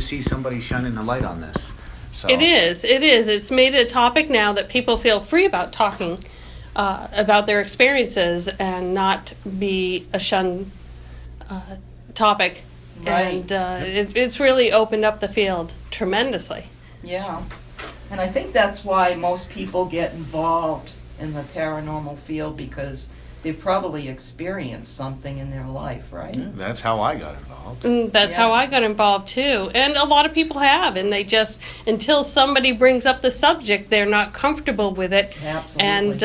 see somebody shining the light on this. So It is. It's made a topic now that people feel free about talking about their experiences and not be a shunned topic. Right. And it's really opened up the field tremendously. Yeah. And I think that's why most people get involved in the paranormal field, because they've probably experienced something in their life, right? Yeah, that's how I got involved. And that's Yeah. how I got involved too. And a lot of people have, and they just, until somebody brings up the subject, they're not comfortable with it. Absolutely. And,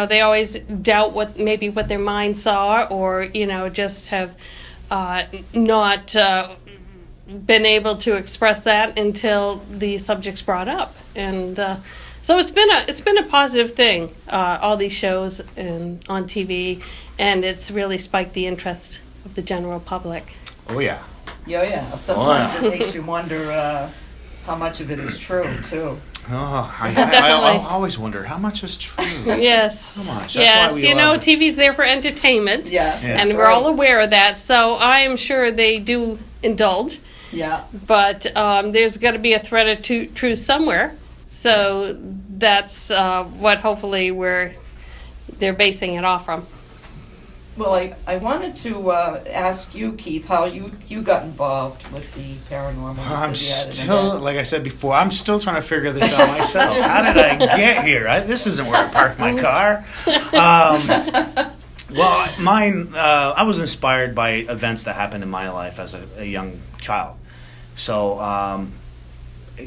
they always doubt what their mind saw, or, just have not been able to express that until the subject's brought up. And so it's been a positive thing, all these shows and on TV, and it's really spiked the interest of the general public. Oh yeah. Yeah. Sometimes it makes you wonder how much of it is true, too. Oh, I Definitely. always wonder how much is true. Yes. How much? That's Yes. why we love it. TV's there for entertainment. Yeah. Yeah. And that's we're all right. aware of that, so I am sure they do indulge. Yeah. But there's got to be a thread of truth somewhere. So that's what hopefully they're basing it off from. Well, I wanted to ask you, Keith, how you got involved with the paranormal. You I'm said you had an still, event. like I said before, I'm still trying to figure this out myself. How did I get here? This isn't where I parked my car. Well, mine, I was inspired by events that happened in my life as a young child. So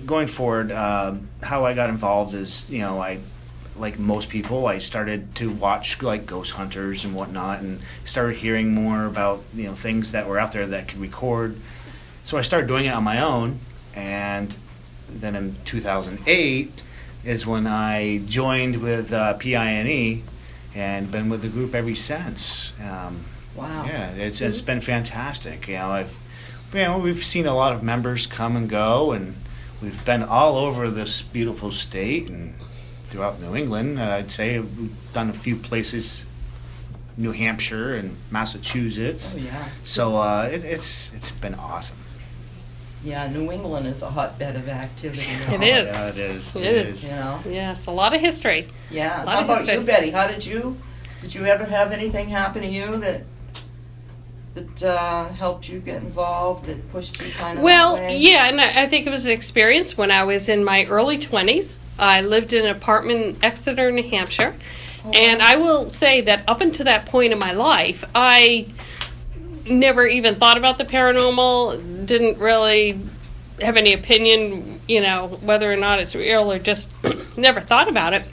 going forward, how I got involved is, like most people, I started to watch like ghost hunters and whatnot, and started hearing more about things that were out there that could record. So I started doing it on my own, and then in 2008 is when I joined with PINE, and been with the group ever since. Wow. Yeah, it's been fantastic. We've seen a lot of members come and go, and we've been all over this beautiful state and throughout New England. I'd say we've done a few places, New Hampshire and Massachusetts. Oh, yeah. So it's been awesome. Yeah, New England is a hotbed of activity. It Yeah, is. it is. It It is. You know? Yes, a lot of history. Yeah. A lot How of about history. you, Betty? How did you ever have anything happen to you that helped you get involved, that pushed you kind of Well, that way? yeah, and I think it was an experience when I was in my early 20s. I lived in an apartment in Exeter, New Hampshire. And I will say that up until that point in my life, I never even thought about the paranormal, didn't really have any opinion, whether or not it's real, or just never thought about it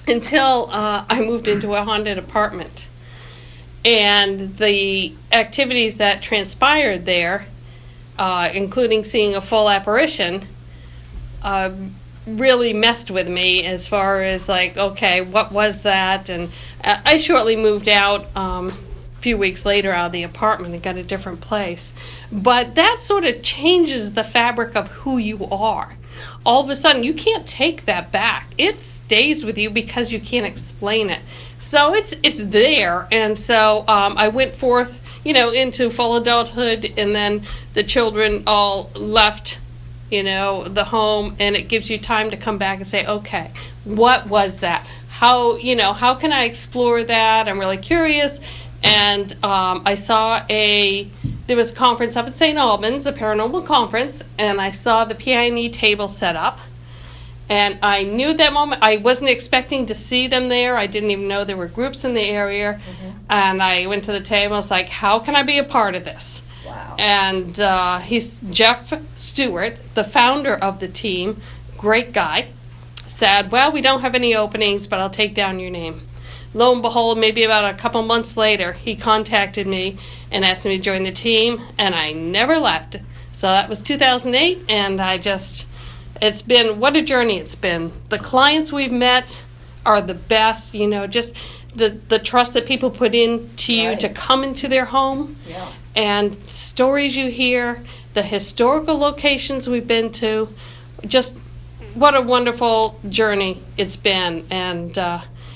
until I moved into a haunted apartment. And the activities that transpired there, including seeing a full apparition, really messed with me as far as like, okay, what was that? And I shortly moved out a few weeks later out of the apartment and got a different place. But that sort of changes the fabric of who you are. All of a sudden, you can't take that back. It stays with you because you can't explain it. So it's there. And so I went forth, into full adulthood, and then the children all left the home, and it gives you time to come back and say, okay, what was that? How can I explore that? I'm really curious. And I saw there was a conference up at St. Albans, a paranormal conference, and I saw the PINE table set up. And I knew at that moment, I wasn't expecting to see them there. I didn't even know there were groups in the area. Mm-hmm. And I went to the table, I was like, how can I be a part of this? Wow. And he's Jeff Stewart, the founder of the team, great guy, said, well, we don't have any openings, but I'll take down your name. Lo and behold, maybe about a couple months later, he contacted me and asked me to join the team, and I never left. So that was 2008, and it's been, what a journey it's been. The clients we've met are the best, just the trust that people put into you Right. to come into their home. Yeah. And the stories you hear, the historical locations we've been to, just what a wonderful journey it's been, and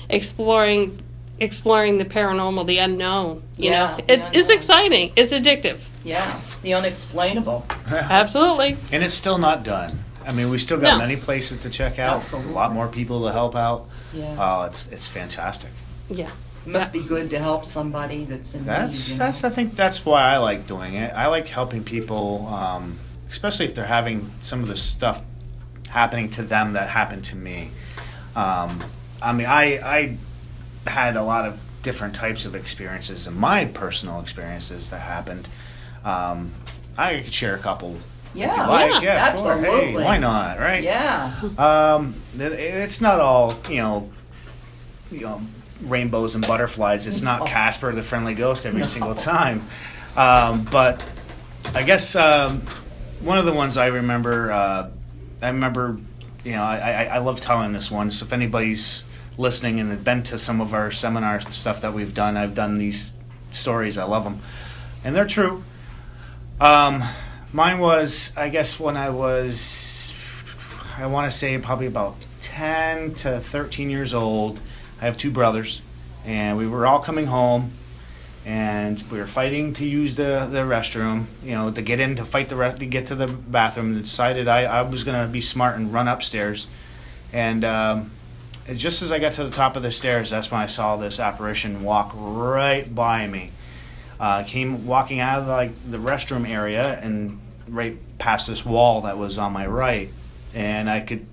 exploring the paranormal, the unknown. Yeah, It's unknown. exciting. It's addictive. Yeah, the unexplainable. Absolutely. And it's still not done. I mean, we still got No. many places to check out, Absolutely. a lot more people to help out. Yeah. It's fantastic. Yeah. It must be good to help somebody that's in need, I think that's why I like doing it. I like helping people, especially if they're having some of the stuff happening to them that happened to me. I mean, I had a lot of different types of experiences and my personal experiences that happened. I could share a couple. Yeah, if you like. yeah, Sure. Hey, absolutely. why not, right? Yeah. It's not all, rainbows and butterflies. It's not Casper the Friendly Ghost every single time. But I guess one of the ones I remember, I love telling this one. So if anybody's listening and have been to some of our seminar stuff that we've done, I've done these stories. I love them. And they're true. Mine was, I guess, when I was, I want to say probably about 10 to 13 years old. I have two brothers, and we were all coming home, and we were fighting to use the restroom, to get in to fight to get to the bathroom, and decided I was going to be smart and run upstairs. And just as I got to the top of the stairs, that's when I saw this apparition walk right by me. Came walking out of the restroom area and right past this wall that was on my right, and I could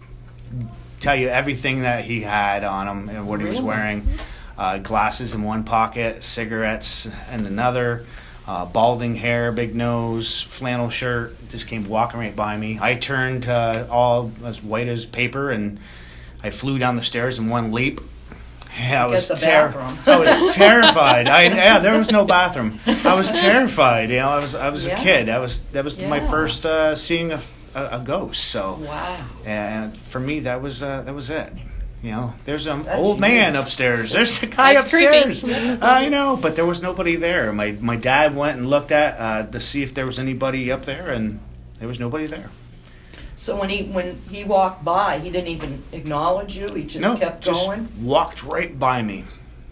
tell you everything that he had on him and what he was wearing. Glasses in one pocket, cigarettes in another, balding hair, big nose, flannel shirt. Just came walking right by me. I turned all as white as paper, and I flew down the stairs in one leap. Yeah, I was bathroom. I was terrified. There was no bathroom. I was terrified. I was a kid. That was my first seeing a ghost. So wow. And for me, that was it. There's an That's old man huge. upstairs. There's a guy That's upstairs. creepy. I know, but there was nobody there. My dad went and looked at to see if there was anybody up there, and there was nobody there. So when he walked by, he didn't even acknowledge you. He just kept going. Walked right by me.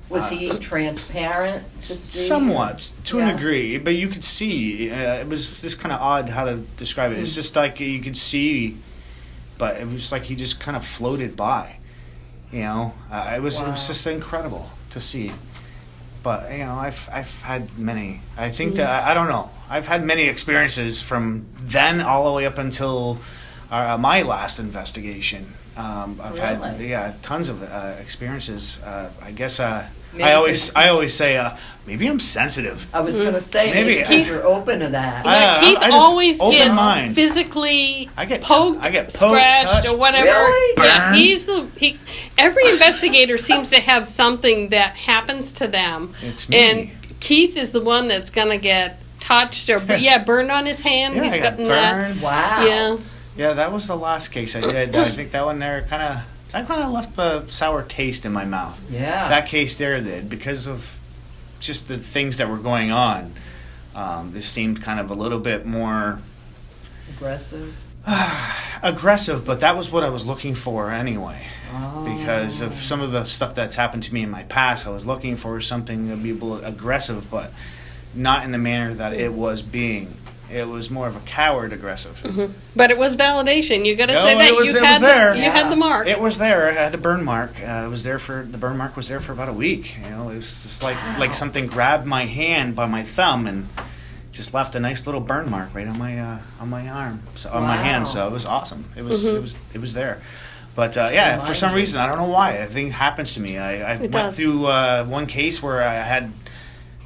Was he transparent to see? Somewhat, to Yeah. a degree, but you could see. It was just kind of odd how to describe it. It's just like you could see, but it was like he just kind of floated by. It was just incredible to see. But I've had many. I think that I don't know. I've had many experiences from then all the way up until my last investigation. I've had tons of experiences. I guess I always say maybe I'm sensitive. I was going to say maybe because you're open to that. Keith I just always open gets mind. physically I get poked, scratched, touched. or whatever. Really? Yeah, Burned. every investigator seems to have something that happens to them. It's me. And Keith is the one that's going to get touched or burned on his hand. Yeah, He's I got gotten that. burned. Wow. Yeah. Yeah, that was the last case I did. I think that one there kind of left a sour taste in my mouth. Yeah. That case there did, because of just the things that were going on. This seemed kind of a little bit more aggressive. but that was what I was looking for anyway. Oh. Because of some of the stuff that's happened to me in my past, I was looking for something to be aggressive, but not in the manner that it was being. It was more of a coward aggressive. Mm-hmm. But it was validation. You got to say No, that it was you there. you had the mark. It was there. I had a burn mark. The burn mark was there for about a week. It was just like something grabbed my hand by my thumb and just left a nice little burn mark right on my arm, on my hand. So it was awesome. It was there. But for some reason, I don't know why. I think it happens to me. I went through one case where I had.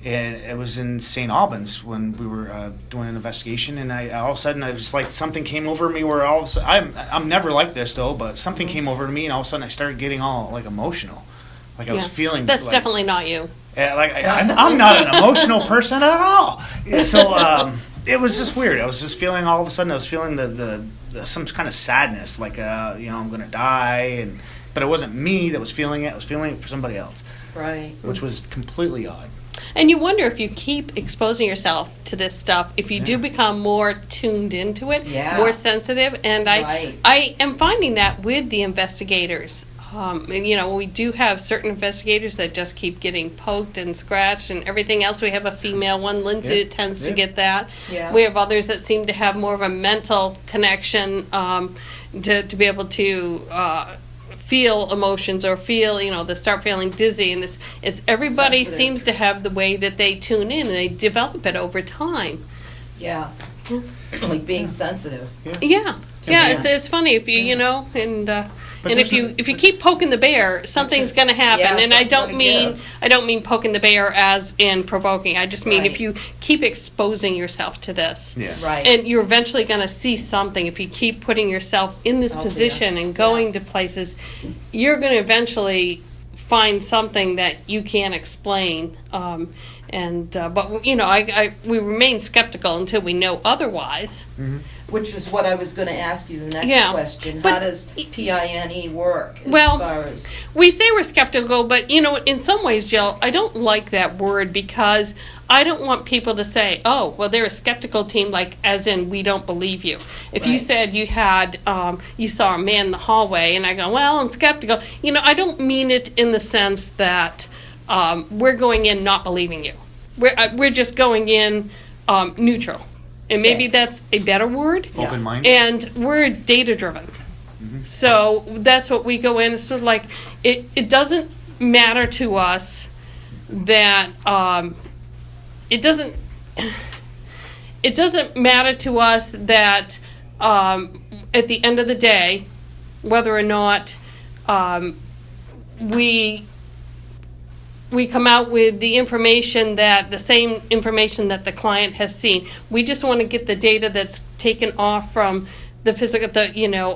And it was in St. Albans when we were doing an investigation, and I all of a sudden I was like something came over me where all of a sudden I'm never like this though, but something came over to me, and all of a sudden I started getting all like emotional, like I was feeling. That's definitely not you. I'm not an emotional person at all. So it was just weird. I was just feeling all of a sudden I was feeling the some kind of sadness, like I'm gonna die, but it wasn't me that was feeling it. I was feeling it for somebody else, Right. which was completely odd. And you wonder if you keep exposing yourself to this stuff, if you do become more tuned into it, more sensitive. And Right. I am finding that with the investigators And, you know, we do have certain investigators that just keep getting poked and scratched and everything else. We have a female one, Lindsay, Yeah. that tends to Yeah. get that. Yeah. We have others that seem to have more of a mental connection to be able to feel emotions or feel, you know, they start feeling dizzy. And this is everybody Sensitive. seems to have the way that they tune in, and they develop it over time. Yeah. Like being sensitive. Yeah, Yeah. it's funny if you know, and and there's if you keep poking the bear, something's going to happen. Yeah, and I something's don't gonna mean give. I don't mean poking the bear as in provoking. I just mean Right. if you keep exposing yourself to this, Yeah. Right. and you're eventually going to see something. If you keep putting yourself in this Oh, position dear. and going to places, you're going to eventually find something that you can't explain. But you know, we remain skeptical until we know otherwise. Which is what I was going to ask you the next Yeah, question. but- How does PINE work as Well, far as... We say we're skeptical, but you know, in some ways, Jill, I don't like that word because I don't want people to say, "Oh, well, they're a skeptical team," like as in we don't believe you. If you Right. said you had, you saw a man in the hallway, and I go, "Well, I'm skeptical," you know, I don't mean it in the sense that we're going in not believing you. We're just going in neutral, and maybe Okay. that's a better word. Open-minded. And we're data driven. So that's what we go in. It's sort of like it doesn't matter to us that it doesn't matter to us that at the end of the day, whether or not we come out with the information that the same information that the client has seen. We just want to get the data that's taken off from the physical,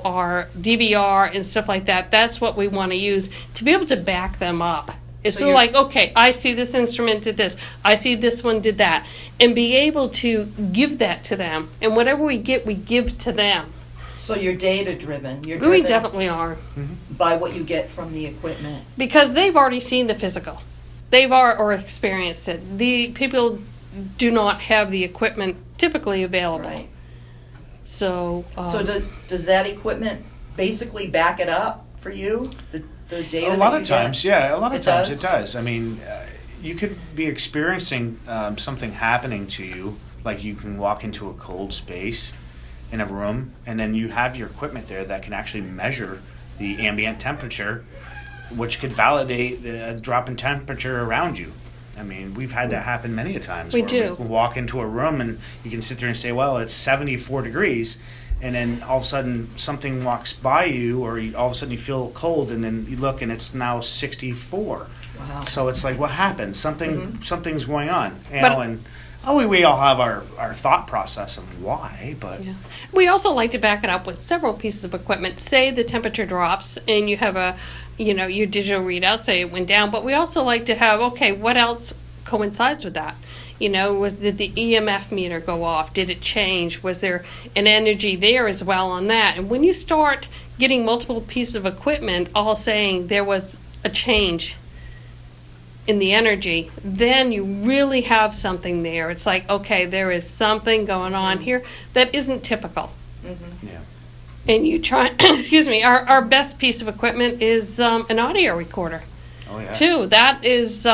our DVR and stuff like that. That's what we want to use to be able to back them up. It's So sort of like, okay, I see this instrument did this, I see this one did that, and be able to give that to them. And whatever we get, we give to them. So you're data-driven. You're We driven definitely are. by what you get from the equipment. Because they've already seen the physical. They've or experienced it. The people do not have the equipment typically available. Right. So, So does that equipment basically back it up for you? The data A lot that of you times, get? yeah, a lot of It times does? it does. I mean, you could be experiencing something happening to you, like you can walk into a cold space in a room, and then you have your equipment there that can actually measure the ambient temperature, which could validate the drop in temperature around you. I mean, we've had that happen many a times. We where do. We walk into a room and you can sit there and say, well, it's 74 degrees. And then all of a sudden something walks by you, or all of a sudden you feel cold, and then you look and it's now 64. Wow. So it's like, what happened? Something's going on. You But- know, and we all have our thought process of why, but yeah. We also like to back it up with several pieces of equipment. Say the temperature drops and you have your digital readout, say it went down, but we also like to have, okay, what else coincides with that? Did the EMF meter go off? Did it change? Was there an energy there as well on that? And when you start getting multiple pieces of equipment all saying there was a change in the energy, then you really have something there. It's like, okay, there is something going on here that isn't typical. yeah. And you try, excuse me, our best piece of equipment is an audio recorder, Oh yeah. too. That is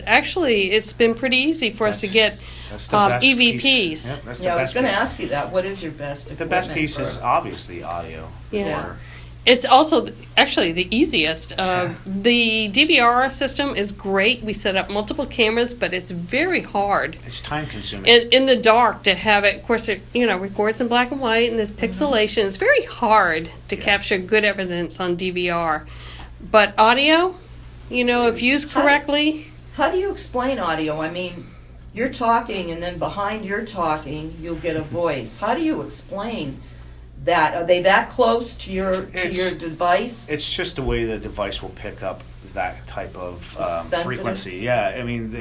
actually, it's been pretty easy for us to get That's the best EVPs. piece. Yep, that's the Yeah, I was best going to piece. ask you that. What is your best equipment? The best piece is for- obviously audio. Yeah. Or- It's also actually the easiest. The DVR system is great. We set up multiple cameras, but it's very hard it's time consuming. in the dark to have it. Of course, it records in black and white, and there's pixelation. It's very hard to capture good evidence on DVR. But audio, if used correctly, How do you explain audio? I mean, you're talking, and then behind your talking, you'll get a voice. How do you explain that? Are they that close to your device? It's just the way the device will pick up that type of Sensitive? frequency. Yeah, I mean,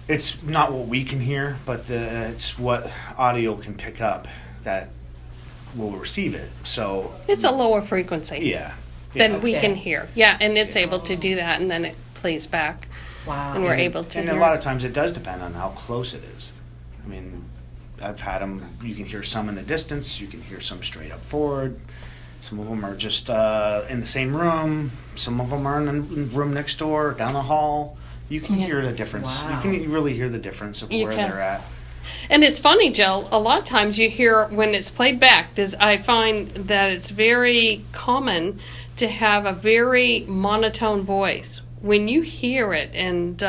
it's not what we can hear, but it's what audio can pick up that will receive it. So it's a lower frequency yeah, than we Okay. can hear. Yeah, and it's able to do that, and then it plays back, Wow. and we're able to And hear a lot it. of times it does depend on how close it is. I mean, I've had them. You can hear some in the distance. You can hear some straight up forward. Some of them are just in the same room. Some of them are in the room next door, down the hall. You can hear the difference. Wow. You can really hear the difference of where they're at. And it's funny, Jill, a lot of times you hear when it's played back, I find that it's very common to have a very monotone voice. When you hear it and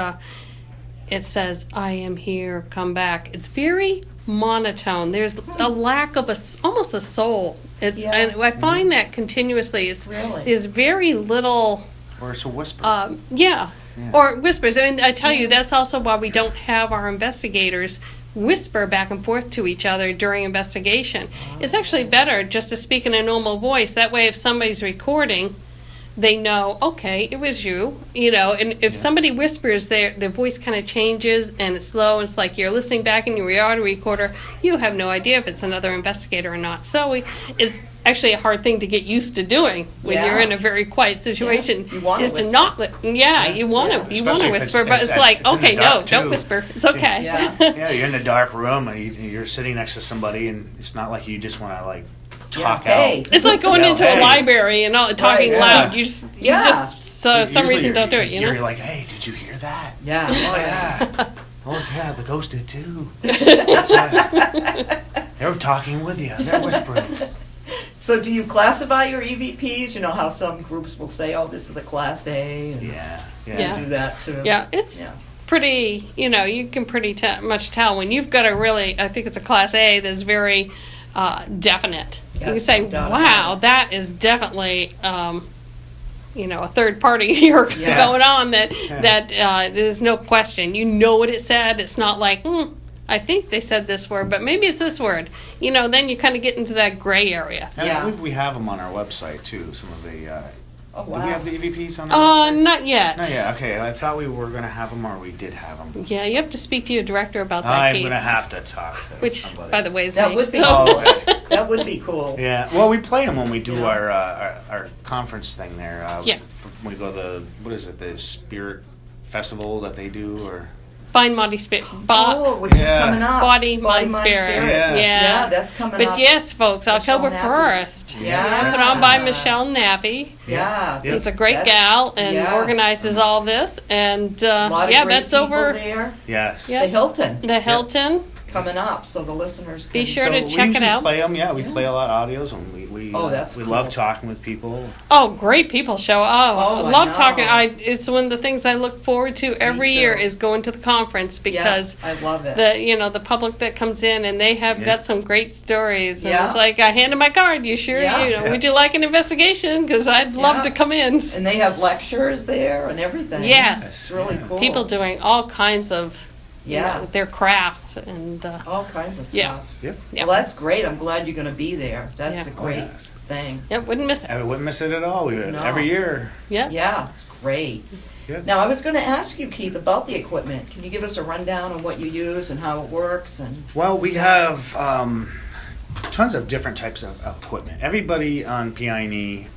it says, I am here, come back, it's very monotone. There's a lack of almost a soul. And I find that continuously. There's very little... Or it's a whisper. Yeah. Or whispers. I mean, I tell you, that's also why we don't have our investigators whisper back and forth to each other during investigation. It's actually better just to speak in a normal voice. That way, if somebody's recording, they know, okay, it was you, and if somebody whispers, their voice kind of changes and it's slow, and it's like you're listening back in your audio recorder, you have no idea if it's another investigator or not. So it's actually a hard thing to get used to doing when you're in a very quiet situation. You want is to to not you want to whisper, but it's like, okay, no, don't whisper. It's okay. You're in a dark room and you're sitting next to somebody, and it's not like you just want to like talk hey. out. It's like going into a library and talking loud. You just some Usually reason don't do it. You're like, hey, did you hear that? Yeah. Oh yeah. Oh yeah, the ghost did too. That's why they're talking with you. They're whispering. So do you classify your EVPs? You know how some groups will say, oh, this is a Class A. And Yeah. do that too. Yeah, it's pretty, you can pretty much tell when you've got I think it's a Class A that's very definite. You can say, wow, that is definitely, a third party here going on that there's no question. You know what it said. It's not like, I think they said this word, but maybe it's this word. Then you kind of get into that gray area. And I believe we have them on our website too. Some of the. Oh wow. Do we have the EVPs on our website? Not yet. Not yet. Okay, I thought we were going to have them, or we did have them. Yeah, you have to speak to your director about that, I'm Kate. going to have to talk to Which, somebody. by the way, is That me. would be that would be cool. Yeah. Well, we play them when we do our conference thing there. When we go to the Spirit Festival that they do, or. Mind, Body, Spirit. Which is coming up. Body, Mind, Spirit. Yes. Yeah, that's coming but up. But yes, folks, October Michelle 1st. Yeah. Put on by Michelle Nappy. Yeah. Who's a great gal and organizes all this. And a lot of great that's people over. There. Yes. The Hilton. The Hilton. Coming up, so the listeners can be sure to check it out. We play them, we play a lot of audios, and we love talking with people. Oh, great people show. I love talking. It's one of the things I look forward to every year is going to the conference because I love it. The public that comes in and they have got some great stories. And it's like, I handed my card. You sure? Would you like an investigation? Because I'd love to come in. And they have lectures there and everything. Yes, it's really cool. People doing all kinds of. Their crafts and all kinds of stuff. Yeah. Well, that's great. I'm glad you're going to be there. That's a great thing. Yeah, wouldn't miss it. I wouldn't miss it at all. Every year. Yeah. Yeah, it's great. Yeah. Now, I was going to ask you, Keith, about the equipment. Can you give us a rundown on what you use and how it works? Well, we have tons of different types of equipment. Everybody on PI&E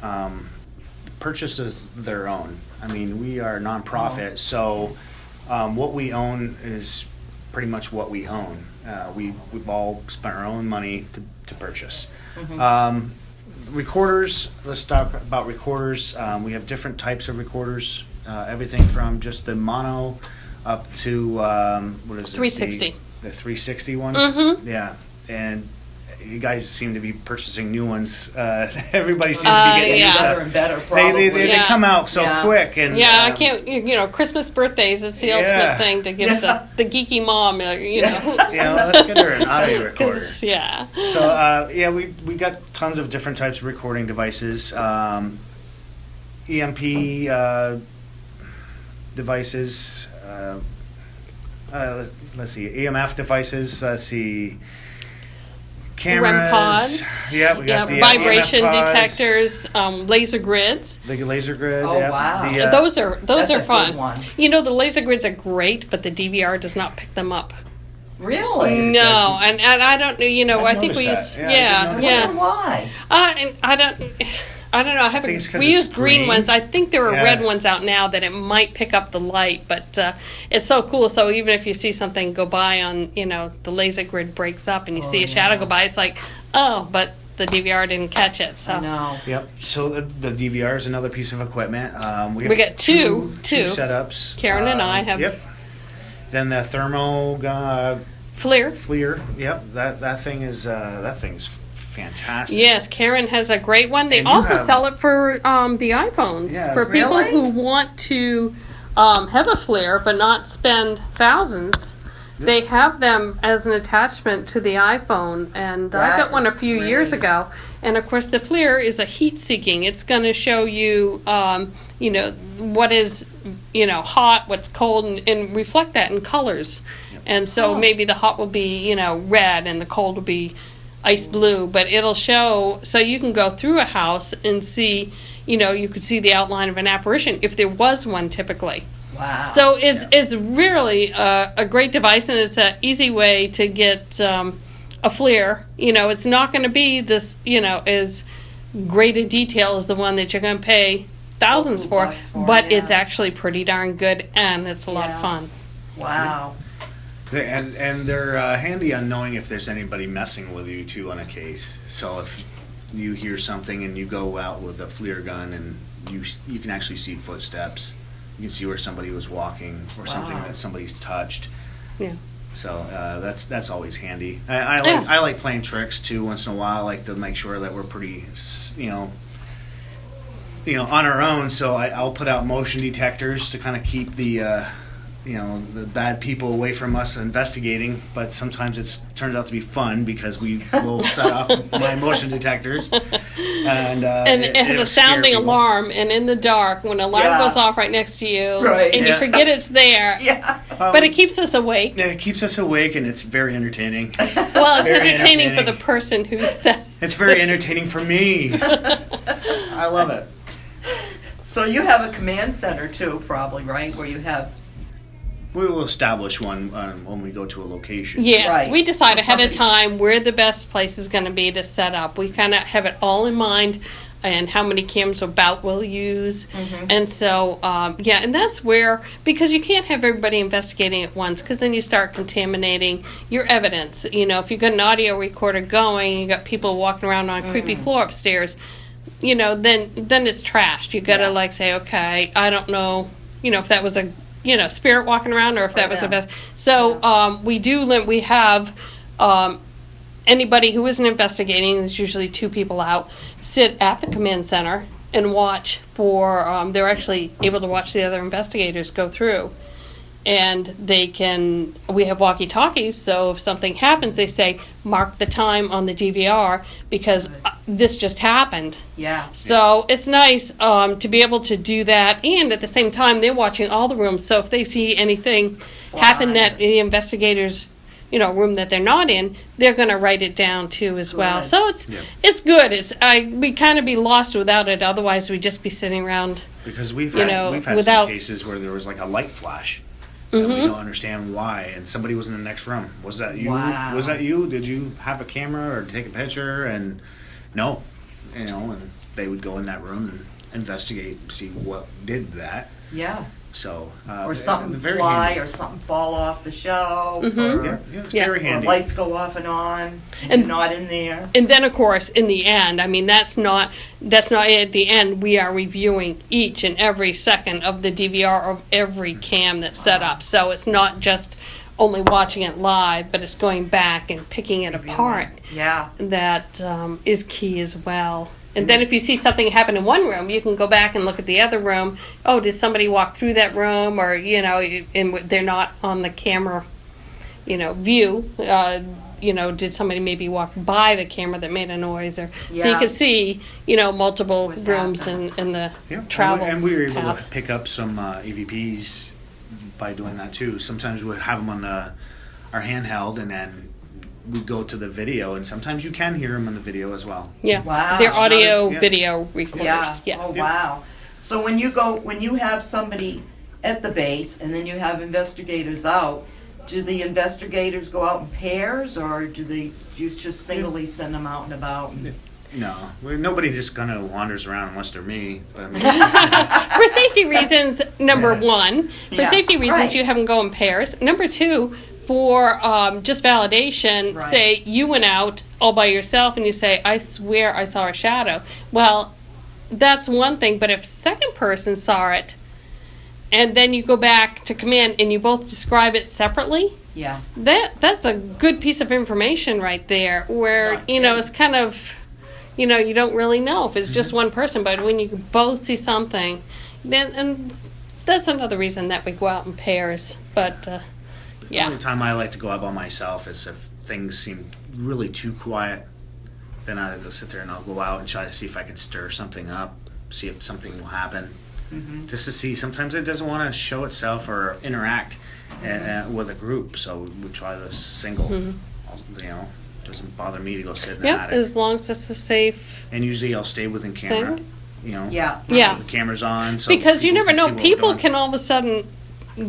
purchases their own. I mean, we are a nonprofit, so what we own is pretty much what we own. We've all spent our own money to purchase. Mm-hmm. Recorders, let's talk about recorders. We have different types of recorders, everything from just the mono up to, what is it? 360. The 360 one? Mm-hmm. Yeah, and you guys seem to be purchasing new ones. Everybody seems to be getting new stuff. Better and better, probably. They come out so quick. And I can't, Christmas birthdays, it's the ultimate thing to give the geeky mom, let's get her an audio recorder. Yeah. So, we got tons of different types of recording devices. EMP devices. Let's see, EMF devices. Let's see. Cameras. REM pods. Yeah, we got the vibration EMF pods. detectors, laser grids. The laser grid. Oh, wow. Those are fun. Good one. The laser grids are great, but the DVR does not pick them up. Really? No, and I don't know. I think we use I wonder why. I don't know. We use green ones. I think there are red ones out now that it might pick up the light, but it's so cool. So even if you see something go by on, the laser grid breaks up and you see a shadow go by, it's like, but the DVR didn't catch it. So No. Yep. So the DVR is another piece of equipment. We got two setups. Karen and I have. Yep. Then the thermo FLIR. Yep. That thing's fantastic. Yes, Karen has a great one. They And you also have- sell it for the iPhones Yeah. for people Really? who want to have a FLIR but not spend thousands. They have them as an attachment to the iPhone, and I That got one a is few years great. ago. And of course, the FLIR is a heat-seeking. It's going to show you, what is, hot, what's cold, and reflect that in colors. And so Oh. maybe the hot will be, red, and the cold will be ice blue. But it'll show, so you can go through a house and see, you could see the outline of an apparition if there was one typically. Wow. So it's really a great device, and it's an easy way to get a FLIR. It's not going to be this, as great a detail as the one that you're going to pay thousands for, Bucks for, but yeah. it's actually pretty darn good, and it's a lot of Yeah. fun. Wow. And they're handy on knowing if there's anybody messing with you too on a case. So if you hear something and you go out with a FLIR gun and you can actually see footsteps, you can see where somebody was walking or something Wow. that somebody's touched. Yeah. So that's always handy. Yeah. I like playing tricks too once in a while. I like to make sure that we're pretty on our own. So I'll put out motion detectors to kind of keep the the bad people away from us investigating, but sometimes it turns out to be fun because we will set off my motion detectors, and And it has it'll a scare sounding people. alarm, and in the dark, when an alarm Yeah. goes off right next to you, Right. and Yeah. you forget it's there, Yeah. but it keeps us awake. Yeah, it keeps us awake, and it's very entertaining. Well, it's Very entertaining for the entertaining. person who said. It's very entertaining for me. I love it. So you have a command center too, probably, right? Where you have. We will establish one when we go to a location. Yes, Right. we decide So ahead of somebody- time where the best place is going to be to set up. We kind of have it all in mind, and how many cameras about we'll use. And so, and that's where, because you can't have everybody investigating at once, because then you start contaminating your evidence. If you've got an audio recorder going, you got people walking around on a creepy floor upstairs, then it's trashed. You got to Yeah. say, okay, I don't know, if that was a spirit walking around, or if that was the yeah. best. So we have anybody who isn't investigating, there's usually two people out, sit at the command center and watch for, they're actually able to watch the other investigators go through. And we have walkie-talkies, so if something happens, they say, mark the time on the DVR, because this just happened. Yeah. So it's nice to be able to do that, and at the same time, they're watching all the rooms. So if they see anything happen that the investigators, room that they're not in, they're going to write it down too as well. Good. So it's good. We'd kind of be lost without it. Otherwise, we'd just be sitting around. Because we've You had, know, we've had without- some cases where there was like a light flash. And we don't understand why, and somebody was in the next room. Was that you? Wow. Was that you? Did you have a camera or take a picture? And no, and they would go in that room and investigate and see what did that. Yeah. So Or something very fly, handy. or something fall off the shelf, or, Yeah, it's Yeah. very or handy. lights go off and on, and And- you're not in there. And then, of course, in the end, that's not at the end. We are reviewing each and every second of the DVR of every cam that's set up. So it's not just only watching it live, but it's going back and picking it apart. Yeah. That is key as well. And then if you see something happen in one room, you can go back and look at the other room. Oh, did somebody walk through that room? Or, and they're not on the camera, view. Did somebody maybe walk by the camera that made a noise? So you Yeah. can see, multiple With rooms that. in the Yeah, travel and we were able to path. pick up some EVPs by doing that too. Sometimes we'll have them on our handheld, and then we go to the video, and sometimes you can hear them on the video as well. Yeah. Wow. They're It's not audio, yeah. video recorders. Yeah. Yeah. Oh, wow. So when you have somebody at the base and then you have investigators out, do the investigators go out in pairs, or do you just singly send them out and about? No, nobody just kind of wanders around unless they're me. But I mean, For safety reasons, number one. For Yeah, safety reasons, right. you have them go in pairs. Number two, for just validation, Right. say you went out, all by yourself and you say, I swear I saw a shadow. Well, that's one thing, but if a second person saw it, and then you go back to command and you both describe it separately, Yeah. that's a good piece of information right there, where, Not you know, good. it's kind of, you know, you don't really know if it's just one person, but when you both see something, then, and that's another reason that we go out in pairs. But, The yeah. only time I like to go out by myself is if things seem really too quiet. Then I'll go sit there and I'll go out and try to see if I can stir something up, see if something will happen. Just to see. Sometimes it doesn't want to show itself or interact with a group, so we try the single. You know, doesn't bother me to go sit in the Yep, attic. as long as it's a safe And usually I'll stay within camera. thing. You know, Yeah. Yeah. the camera's on. So Because you people never can see know, what we're people doing. can all of a sudden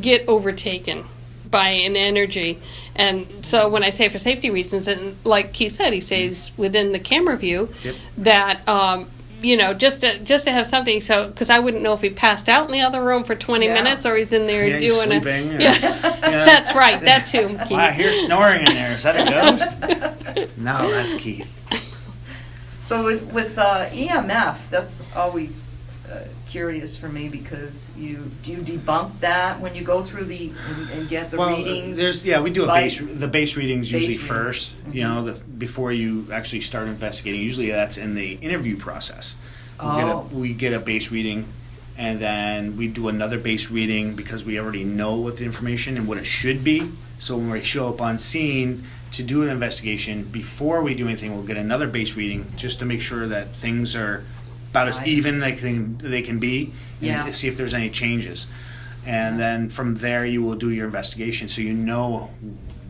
get overtaken by an energy. And so when I say for safety reasons, and like Keith said, he says within the camera view, Yep. that, you know, just to have something, so, because I wouldn't know if he passed out in the other room for 20 Yeah. minutes or he's in there Yeah, he's doing sleeping. it. Yeah, that's right, that too, Keith. I hear snoring in there. Is that a ghost? No, that's Keith. So with EMF, that's always curious for me, because do you debunk that when you go through and get the readings? We do Like- the base readings usually Base reading. first. You know, before you actually start investigating. Usually that's in the interview process. We get a base reading, and then we do another base reading because we already know what the information and what it should be. So when we show up on scene to do an investigation, before we do anything, we'll get another base reading just to make sure that things are about as Right. even they can be, and Yeah. see if there's any changes. And then from there, you will do your investigation, so you know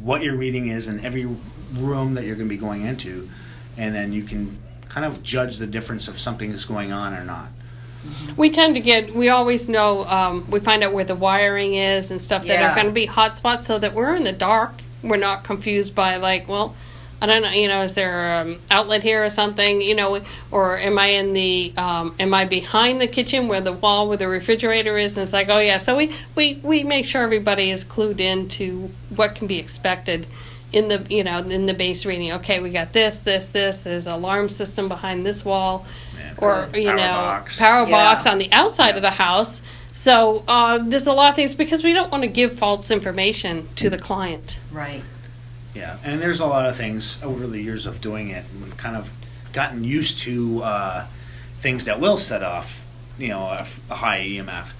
what your reading is in every room that you're going to be going into, and then you can kind of judge the difference if something is going on or not. We always know, we find out where the wiring is and stuff that Yeah. are going to be hot spots, so that we're in the dark. We're not confused by, like, well, I don't know, you know, is there an outlet here or something, you know, or am I am I behind the kitchen where the wall where the refrigerator is? And it's like, oh yeah, so we make sure everybody is clued in to what can be expected in the base reading. Okay, we got this, there's an alarm system behind this wall, Yeah, or, you power know, box. power Yeah. box on the outside of the house. So there's a lot of things, because we don't want to give false information to the client. Right. Yeah, and there's a lot of things over the years of doing it. We've kind of gotten used to things that will set off, you know, a high EMF,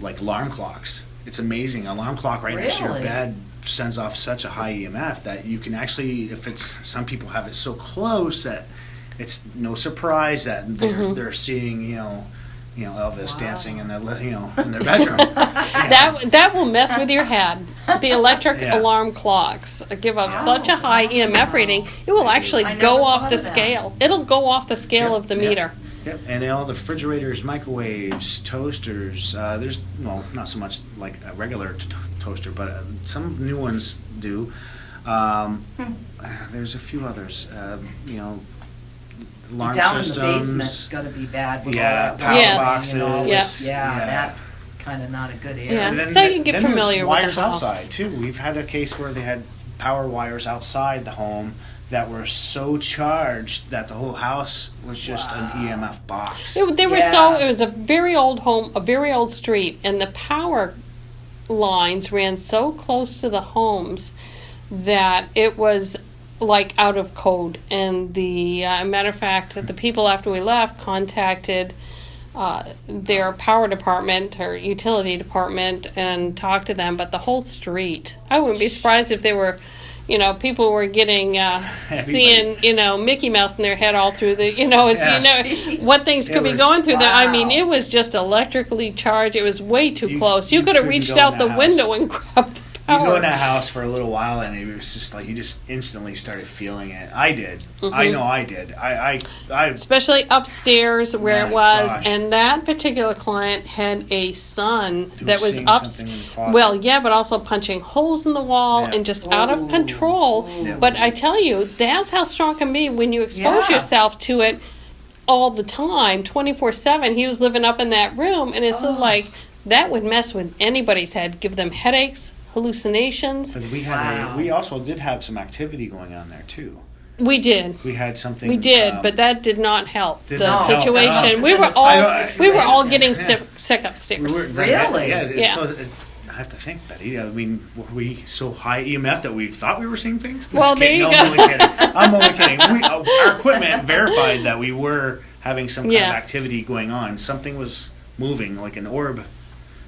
like alarm clocks. It's amazing. Alarm clock right next to your Really? bed sends off such a high EMF that you can actually, some people have it so close that it's no surprise that they're seeing, you know, Elvis Wow. dancing in their bedroom. That will mess with your head. The electric Yeah. alarm clocks give up such a high EMF reading, it will actually I never go off thought the of that. scale. It'll go off the scale Yep, of the yep. meter. Yep, and all the refrigerators, microwaves, toasters. There's not so much like a regular toaster, but some new ones do. There's a few others. Alarm Down systems. in the basement's got to be bad with Yeah, all that power Yes. boxes. and all Yeah. this. Yeah, that's kind of not a good area. Yeah. And So you can get then there's familiar with the wires house. outside too. We've had a case where they had power wires outside the home that were so charged that the whole house was just an EMF box. It was a very old home, a very old street, and the power lines ran so close to the homes that it was like out of code. And the matter of fact, the people after we left contacted their power department or utility department and talked to them. But the whole street, I wouldn't be surprised if they were, you know, people were getting seeing, you know, Mickey Mouse in their head all through the, you know, it's, Yes. you know, what things It could be was- going through there. I mean, wow. it was just electrically charged. It was way too You- close. You you could have couldn't reached go in out that the house. window and grabbed the You go power. in that house for a little while, and it was just like you just instantly started feeling it. I did. I know I did. I Especially upstairs where My it was, gosh. and that particular client had a son Who that was was seeing up. something in the closet. Well, yeah, but also punching holes in the wall Yeah. and just out of control. Yeah. But I tell you, that's how strong it can be when you expose Yeah. yourself to it all the time, 24/7. He was living up in that room, and it's like that would mess with anybody's head, give them headaches, hallucinations. But we had Wow. we also did have some activity going on there too. We did. We had something. We did, but that did not help Did the not help. situation. No. We were I all don't- getting sick upstairs. Really? Yeah. It's Yeah. So, I have to think, Betty. I mean, were we so high EMF that we thought we were seeing things? Well, Just there kidding. you No, go. I'm only kidding. I'm only kidding. Our equipment verified that we were having some kind Yeah. of activity going on. Something was moving, like an orb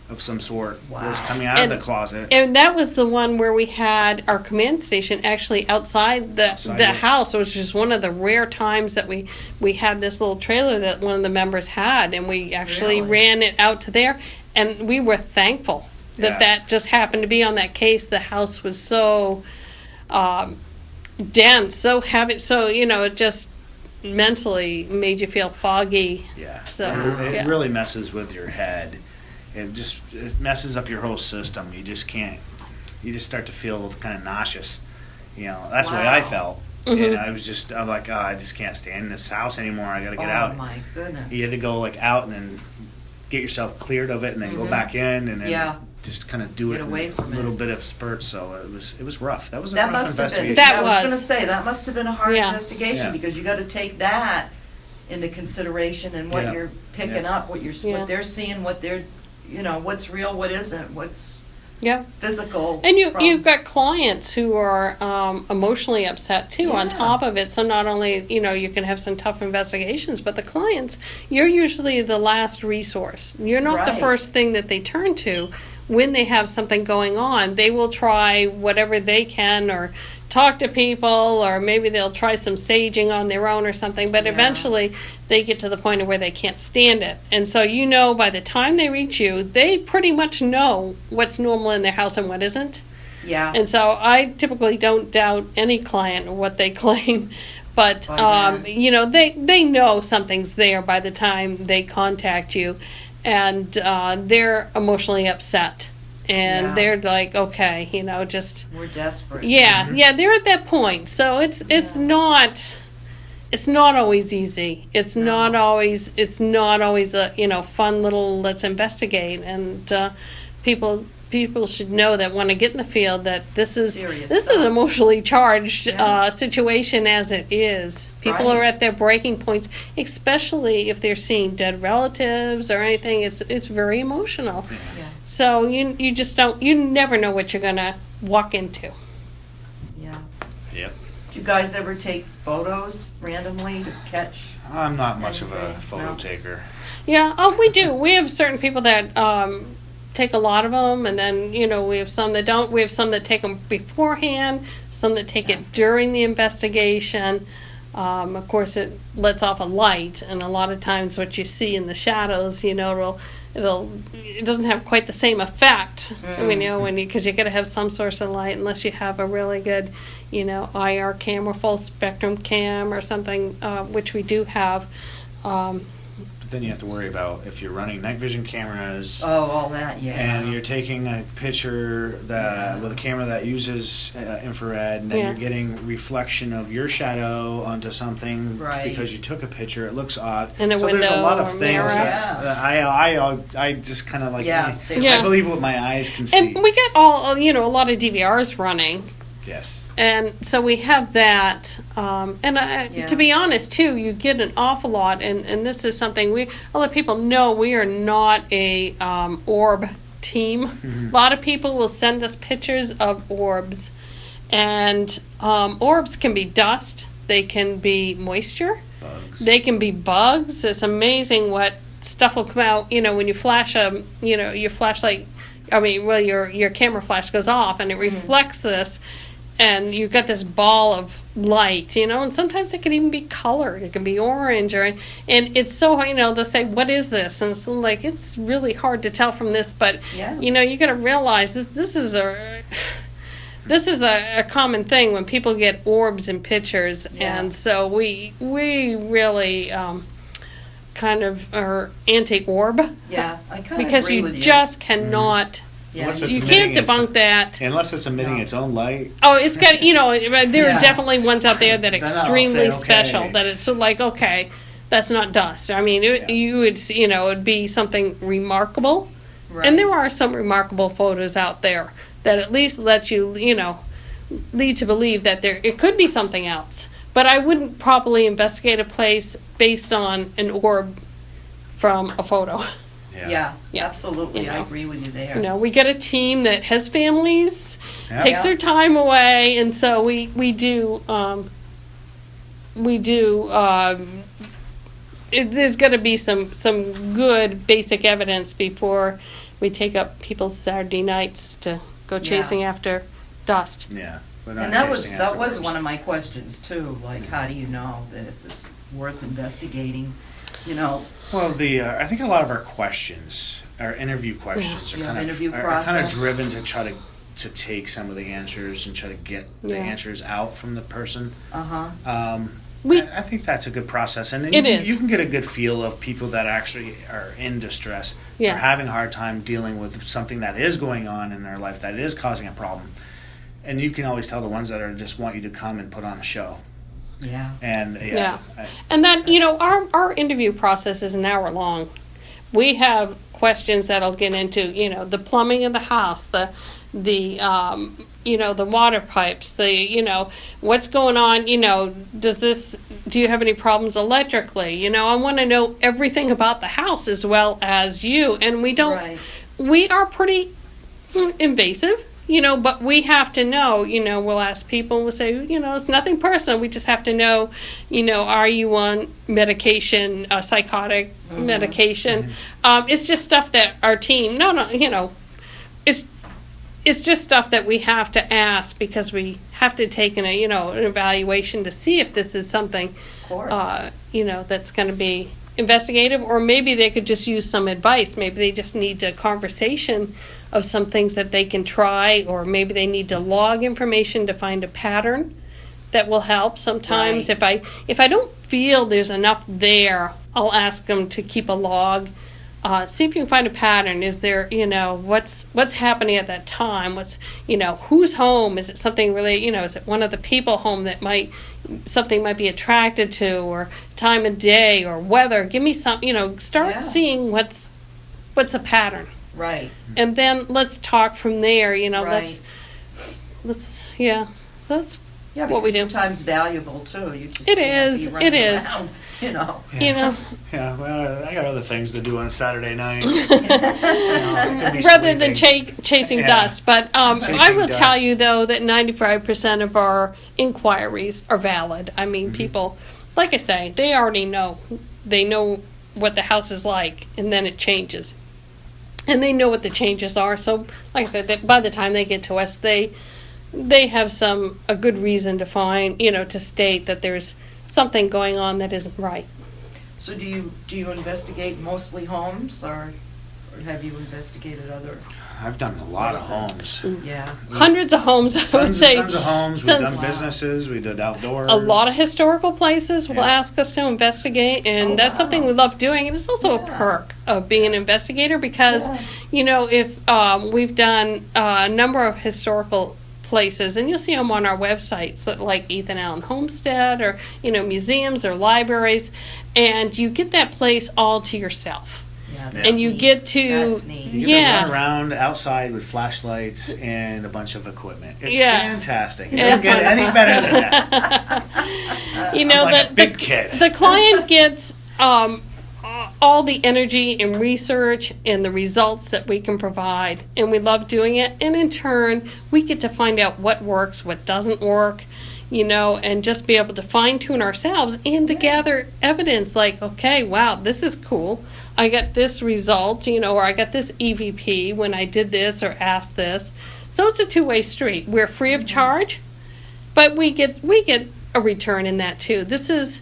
of some sort was coming out of the closet. And that was the one where we had our command station actually outside the yeah. house, which is one of the rare times that we had this little trailer that one of the members had, and we actually Really? ran it out to there, and we were thankful that Yeah. that just happened to be on that case. The house was so dense, so heavy, so it just mentally made you feel foggy. Yeah. So It yeah. really messes with your head. It messes up your whole system. You just start to feel kind of nauseous. That's the way I Wow. felt. Mm-hmm. And I'm like, oh, I just can't stand in this house anymore. I got to get Oh out. my goodness. You had to go out and then get yourself cleared of it and then go back in and then Yeah. just kind of do Get it away in from a little it. bit of spurts. So it was rough. That was a That rough must have been. investigation. That I was going to was. say that must have been a hard Yeah. investigation Yeah. because you got to take that into consideration and what Yeah. you're picking Yeah. up, what Yeah. they're seeing, what they're, what's real, what isn't, what's Yeah. physical. And from- you've got clients who are emotionally upset too on Yeah. top of it. So not only, you can have some tough investigations, but the clients, you're usually the last resource. You're not the Right. first thing that they turn to when they have something going on. They will try whatever they can or talk to people, or maybe they'll try some saging on their own or something, but Yeah. eventually they get to the point of where they can't stand it. And so by the time they reach you, they pretty much know what's normal in their house and what isn't. Yeah. And so I typically don't doubt any client or what they claim, but By they know something's there by the time they contact you, and they're emotionally upset. And Yeah. they're like, okay, just We're desperate. yeah, they're at that point. So it's not always easy. It's not always a fun little let's investigate. And people should know that when I get in the field that this is Serious an stuff. emotionally charged Yeah. situation as it is. People Right. are at their breaking points, especially if they're seeing dead relatives or anything. It's very emotional. Yeah. So you never know what you're gonna walk into. Yeah. Yep. Do you guys ever take photos randomly to catch? I'm not much of a Anything? photo No. taker. Yeah, oh, we do. We have certain people that take a lot of them, and then we have some that don't. We have some that take them beforehand, some that take it during the investigation. Of course, it lets off a light, and a lot of times what you see in the shadows, it doesn't have quite the same effect. Because you got to have some source of light, unless you have a really good, IR cam or full spectrum cam or something, which we do have. But then you have to worry about if you're running night vision cameras Oh, all that, yeah. and you're taking a picture with a camera that uses infrared, and then Yeah. you're getting reflection of your shadow onto something Right. because you took a picture. It looks odd. In a so there's a window lot of or things mirror. that I just kind of like. Yeah, eh, stay Yeah. I believe what my eyes can see. And we get a lot of DVRs running. Yes. And so we have that, Yeah. to be honest too, you get an awful lot, and this is something I'll let people know we are not a orb team. A lot of people will send us pictures of orbs, and orbs can be dust, they can be moisture, Bugs. they can be bugs. It's amazing what stuff will come out, when you flash your flashlight, your camera flash goes off and it reflects this, and you've got this ball of light, and sometimes it can even be colored. It can be orange, and it's so, they'll say, what is this? And it's like, it's really hard to tell from this, but, Yeah. you got to realize this is a common thing when people get orbs in pictures, Yeah. and so we really kind of are anti-orb, Yeah, I kind of because agree you with you. just cannot... Yeah, Unless it's You emitting can't debunk that. Unless it's emitting No. its own light. Oh, it's got, there Yeah. are definitely ones out there that are Then I'll extremely say, okay. special, that it's sort of like, okay, that's not dust. I mean, Yeah. you would, it would be something remarkable. right. And there are some remarkable photos out there that at least let you, lead to believe that it could be something else. But I wouldn't probably investigate a place based on an orb from a photo. Yeah, Yeah. absolutely. You I know. agree with you there. You know, we get a team that has families, Yeah. takes their time away, and so we do there's got to be some good basic evidence before we take up people's Saturday nights to go chasing after dust. Yeah. We're not And that was chasing that was afterwards. one of my questions too. Like, how do you know that if it's worth investigating? You know, Well, I think a lot of our questions, our interview questions, Yeah, are interview kind of process. driven to try to take some of the answers and try to get the Yeah. answers out from the person. We- I think that's a good process, and then It is. you can get a good feel of people that actually are in distress, Yeah. are having a hard time dealing with something that is going on in their life that is causing a problem, and you can always tell the ones that are just want you to come and put on a show. yeah. And Yeah. And that, you know, our interview process is an hour long. We have questions that'll get into, you know, the plumbing of the house, the you know, the water pipes, you know, what's going on, you know, do you have any problems electrically? You know, I want to know everything about the house as well as you. And Right. we are pretty invasive, you know, but we have to know, you know, we'll ask people, we'll say, you know, it's nothing personal. We just have to know, you know, are you on medication, psychotic medication? It's just stuff that our team, you know, it's just stuff that we have to ask because we have to take an evaluation to see if this is something, Of course. you know, that's going to be investigative, or maybe they could just use some advice. Maybe they just need a conversation of some things that they can try, or maybe they need to log information to find a pattern that will help. Sometimes Right. if I don't feel there's enough there, I'll ask them to keep a log. See if you can find a pattern. Is there, you know, what's happening at that time? What's, you know, who's home? Is it something really, you know, is it one of the people home that something might be attracted to, or time of day, or weather? Give me some, you know, start Yeah. seeing what's a pattern. Right. And then let's talk from there, you know, Right. yeah. So that's Yeah, what we because do. time's valuable too. You just It can't is, be running it is. around, you know. You know, Yeah, well, I got other things to do on Saturday night. You know, I could be rather than sleeping. chasing Yeah. dust. But I Chasing will dust. tell you, though, that 95% of our inquiries are valid. I mean, people, like I say, they already know. They know what the house is like, and then it changes. And they know what the changes are. So, like I said, that by the time they get to us, they have a good reason to find, you know, to state that there's something going on that isn't right. So do you investigate mostly homes, or have you investigated other? I've done a lot of places? homes. Yeah. Hundreds of homes, I would Tons say. and tons of homes. We've done since- businesses. We did outdoors. A lot of historical places will Yeah. ask us to investigate, and Oh, that's something wow. we love doing. And it's also a Yeah. perk of being an investigator because, Yeah. you know, if we've done a number of historical places, and you'll see them on our websites, so like Ethan Allen Homestead, or, you know, museums or libraries, and you get that place all to yourself. Yeah, And that's you neat. get to- That's neat. You get Yeah. to run around outside with flashlights and a bunch of equipment. It's Yeah. fantastic. You Yeah, don't it's get any wonderful. better than that. You know, I'm like a the big kid. the client gets all the energy and research and the results that we can provide, and we love doing it. And in turn, we get to find out what works, what doesn't work, you know, and just be able to fine tune ourselves and to gather evidence. Like, okay, wow, this is cool. I got this result, you know, or I got this EVP when I did this or asked this. So it's a two-way street. We're free of charge, but we get a return in that too. This is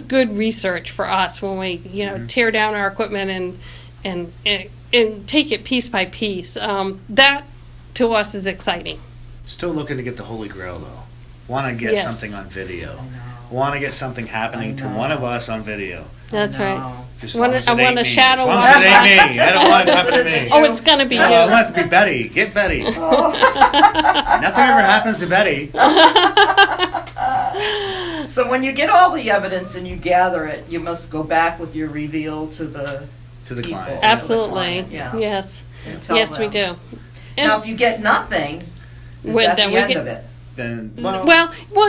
good research for us when we, you know, tear down our equipment and take it piece by piece. That to us is exciting. Still looking to get the Holy Grail, though. Want to get Yes. something on video. know. Want to get something happening to one of us on video. That's right. No. Just I wanna- as long as it I ain't wanna me. shadow As long as it walk. ain't me. I don't want it to happen to me. Oh, it's gonna be you. Oh, I want it to be Betty. Get Betty. Nothing ever happens to Betty. So when you get all the evidence and you gather it, you must go back with your reveal to the To the people. client. Absolutely. client, yeah. Yes. and tell Yes, we them. do. And Now, if you get nothing, is Well, that the then we end get- of it? then Well,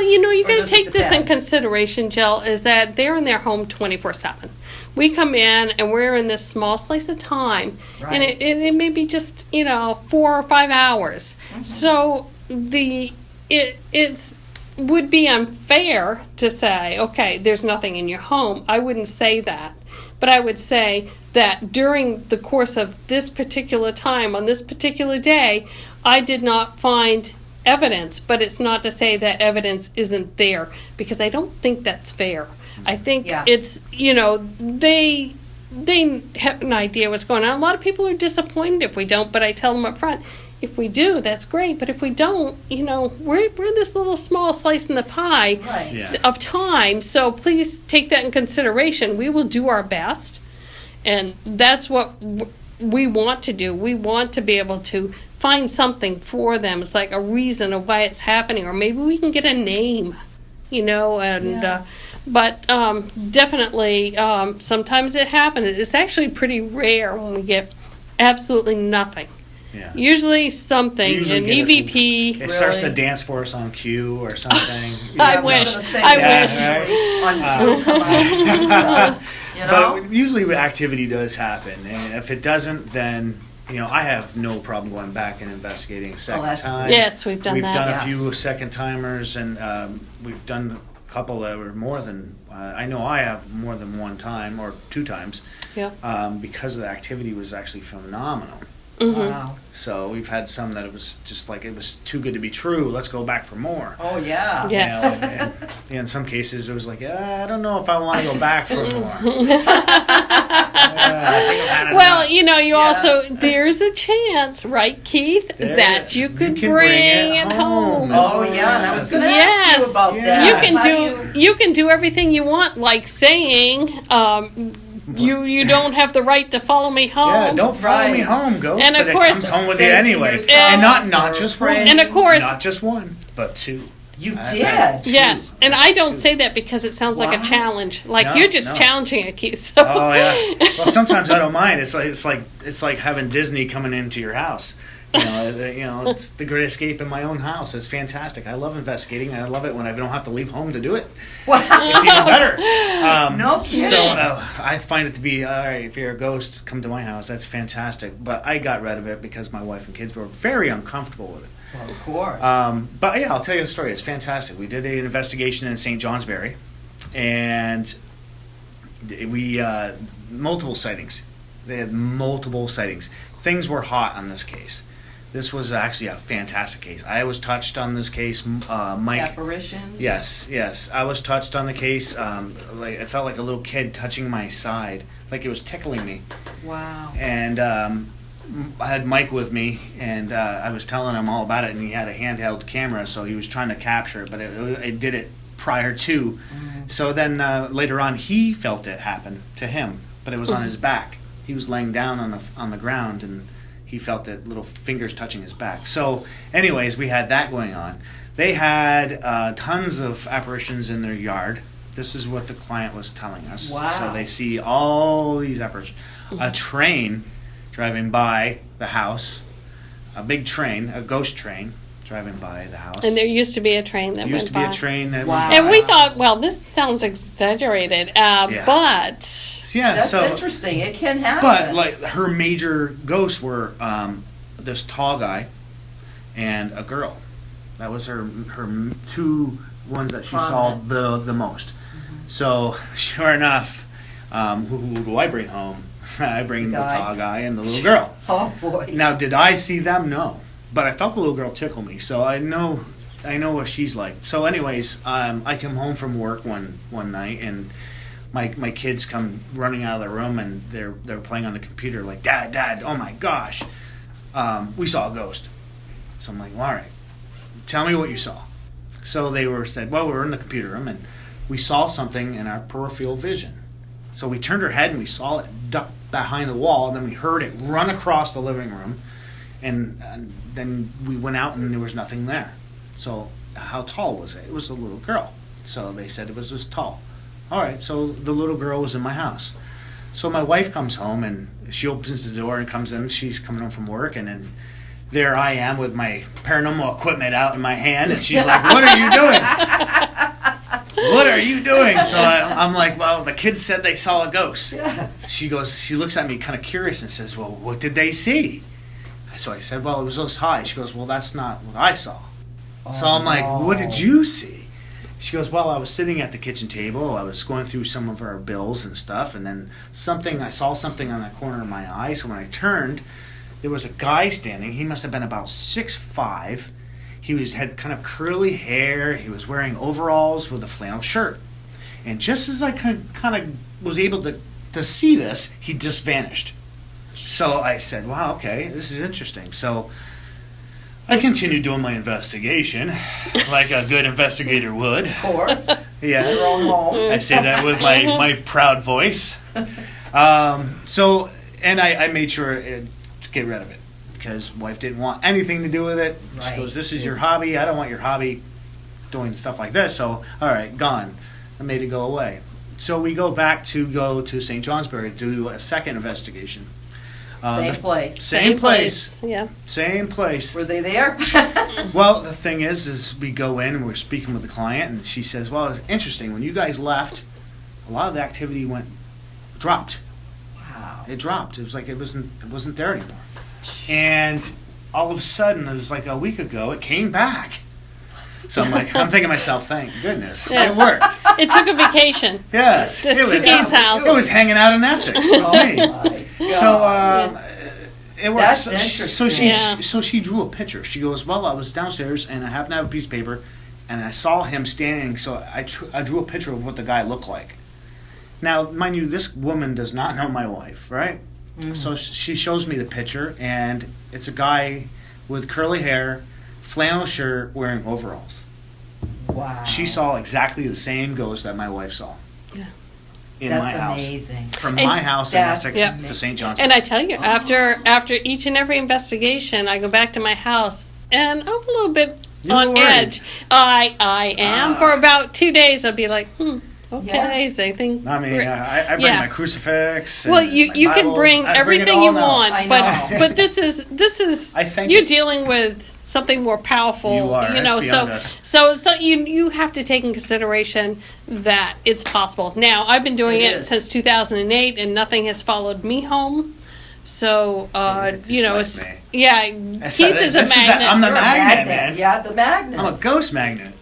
you Or got to does it take this in depend? consideration, Jill, is that they're in their home 24/7. We come in and we're in this small slice of time, and Right. it may be just 4 or 5 hours. So it's would be unfair to say, okay, there's nothing in your home. I wouldn't say that, but I would say that during the course of this particular time on this particular day, I did not find evidence, but it's not to say that evidence isn't there, because I don't think that's fair. I think Yeah. it's, they have an idea what's going on. A lot of people are disappointed if we don't, but I tell them up front, if we do, that's great, but if we don't, we're this little small slice in the pie Right. Yeah. of time, so please take that in consideration. We will do our best, and that's what we want to do. We want to be able to find something for them. It's like a reason of why it's happening, or maybe we can get a name, and Yeah. but definitely sometimes it happens. It's actually pretty rare when we get absolutely nothing. yeah. Usually something, Usually an get it EVP. It starts to Really? dance for us on cue or something. I I'm wish. gonna say I that. wish. Right? On cue, come on. But usually activity does happen, and if it doesn't, then I have no problem going back and investigating a second that's time. good. Yes, we've done that. done Yeah. a few second timers, and we've done a couple that were more than. I know I have more than one time or 2 times, Yeah. because the activity was actually phenomenal. Wow. So we've had some that it was just like it was too good to be true. Let's go back for more. Oh, yeah. Yes. And in some cases, it was like, I don't know if I want to go back for more. I think I've had Well, enough. you also, there's a chance, right, Keith, There- that you you could can bring bring it it home. home. Oh, yeah, and I was going to ask Yes. you about Yeah. that. You can How you can do everything you want, like saying, you don't have to right to follow me home. Yeah, don't follow me Right. home, Ghost. And of but course- it comes home with you Safety anyway. yourself And not or just one. friends. And of course- Not just one, but 2. You I've did. had 2. Yes, and I don't 2. say that because it sounds like a What? challenge. Like No, you're just no. challenging it, Keith. So. Oh yeah. Well, sometimes I don't mind. It's like having Disney coming into your house. It's the great escape in my own house. It's fantastic. I love investigating. I love it when I don't have to leave home to do it. Wow. It's even better. No kidding. So I find it to be all right. If you're a ghost, come to my house. That's fantastic. But I got rid of it because my wife and kids were very uncomfortable with it. Well, of course. But yeah, I'll tell you the story. It's fantastic. We did an investigation in St. Johnsbury, and we multiple sightings. They had multiple sightings. Things were hot on this case. This was actually a fantastic case. I was touched on this case. Mike. Apparitions? Yes. I was touched on the case. I felt like a little kid touching my side, like it was tickling me. Wow. And I had Mike with me, and I was telling him all about it, and he had a handheld camera, so he was trying to capture it, but it did it prior to. So then later on, he felt it happen to him, but it was on his back. He was laying down on the ground, and he felt it, little fingers touching his back. So anyways, we had that going on. They had tons of apparitions in their yard. This is what the client was telling us. Wow. So they see all these apparitions. A train driving by the house, a big train, a ghost train driving by the house. And there used to be a train that There used to went be by. a train that Wow. went by. And we thought, well, this sounds exaggerated, but Yeah, That's so interesting. It can happen. but like her major ghosts were this tall guy and a girl. That was her 2 ones that she saw the most. So sure enough, who do I bring home? I bring the Guy. tall guy and the little girl. Oh, boy. Now, did I see them? No, but I felt the little girl tickle me, so I know what she's like. So, anyways, I come home from work one night, and my kids come running out of the room, and they're playing on the computer, like, Dad, oh my gosh, we saw a ghost. So I'm like, well, all right, tell me what you saw. So they said, well, we were in the computer room, and we saw something in our peripheral vision. So we turned our head and we saw it duck behind the wall, and then we heard it run across the living room, and then we went out and there was nothing there. So how tall was it? It was a little girl. So they said it was this tall. All right, so the little girl was in my house. So my wife comes home and she opens the door and comes in. She's coming home from work, and then there I am with my paranormal equipment out in my hand, and she's like, "What are you doing? What are you doing?" So I'm like, "Well, the kids said they saw a ghost." Yeah. She looks at me kind of curious and says, "Well, what did they see?" So I said, "Well, it was this high." She goes, "Well, that's not what I saw." So I'm like, "What did you see?" She goes, "Well, I was sitting at the kitchen table. I was going through some of our bills and stuff, and then I saw something on the corner of my eye. So when I turned, there was a guy standing. He must have been about 6'5". He had kind of curly hair. He was wearing overalls with a flannel shirt. And just as I kind of was able to see this, he just vanished. So I said, "Wow, okay, this is interesting." So I continued doing my investigation, like a good investigator would. Of course. Yes. Your own home. I say that with my proud voice. And I made sure to get rid of it, because wife didn't want anything to do with it. She Right. goes, "This is your hobby. I don't want your hobby doing stuff like this." So, all right, gone. I made it go away. So we go to St. Johnsbury to do a second investigation. Same place. Same place. Yeah. Same place. Were they there? Well, the thing is we go in and we're speaking with the client, and she says, "Well, it's interesting. When you guys left, a lot of the activity dropped. Wow. It dropped. It was like it wasn't there anymore." And all of a sudden, it was like a week ago, it came back. So I'm thinking to myself, thank goodness, Yeah. it worked. It took a vacation. Yes, To Gay's house. It was hanging out in Essex. Oh for me. my So God. it worked. That's So interesting. so she drew a picture. She goes, "Well, I was downstairs and I happened to have a piece of paper, and I saw him standing. So I drew a picture of what the guy looked like." Now, mind you, this woman does not know my wife, right? So she shows me the picture, and it's a guy with curly hair, flannel shirt, wearing overalls. Wow. She saw exactly the same ghost that my wife saw. Yeah. In That's my house. amazing. From And my house in that's- Essex Yeah. to St. John's. And I tell you, after each and every investigation, I go back to my house, and I'm a little bit You're on worried. edge. I am. For about 2 days, I'll be like, okay, Yeah. is anything... I mean, I bring Yeah. my crucifix. Well, and you my can Bible. bring I it everything all you now. want, I but know. but this is I think you're it- dealing with something more powerful. You are. You know, It's so beyond us. so you have to take in consideration that it's possible. Now, I've been doing It it is. since 2008, and nothing has followed me home. So It just you know, likes it's me. yeah. Keith is a magnet. I'm the You're a magnet, man. Yeah, the magnet. I'm a ghost magnet.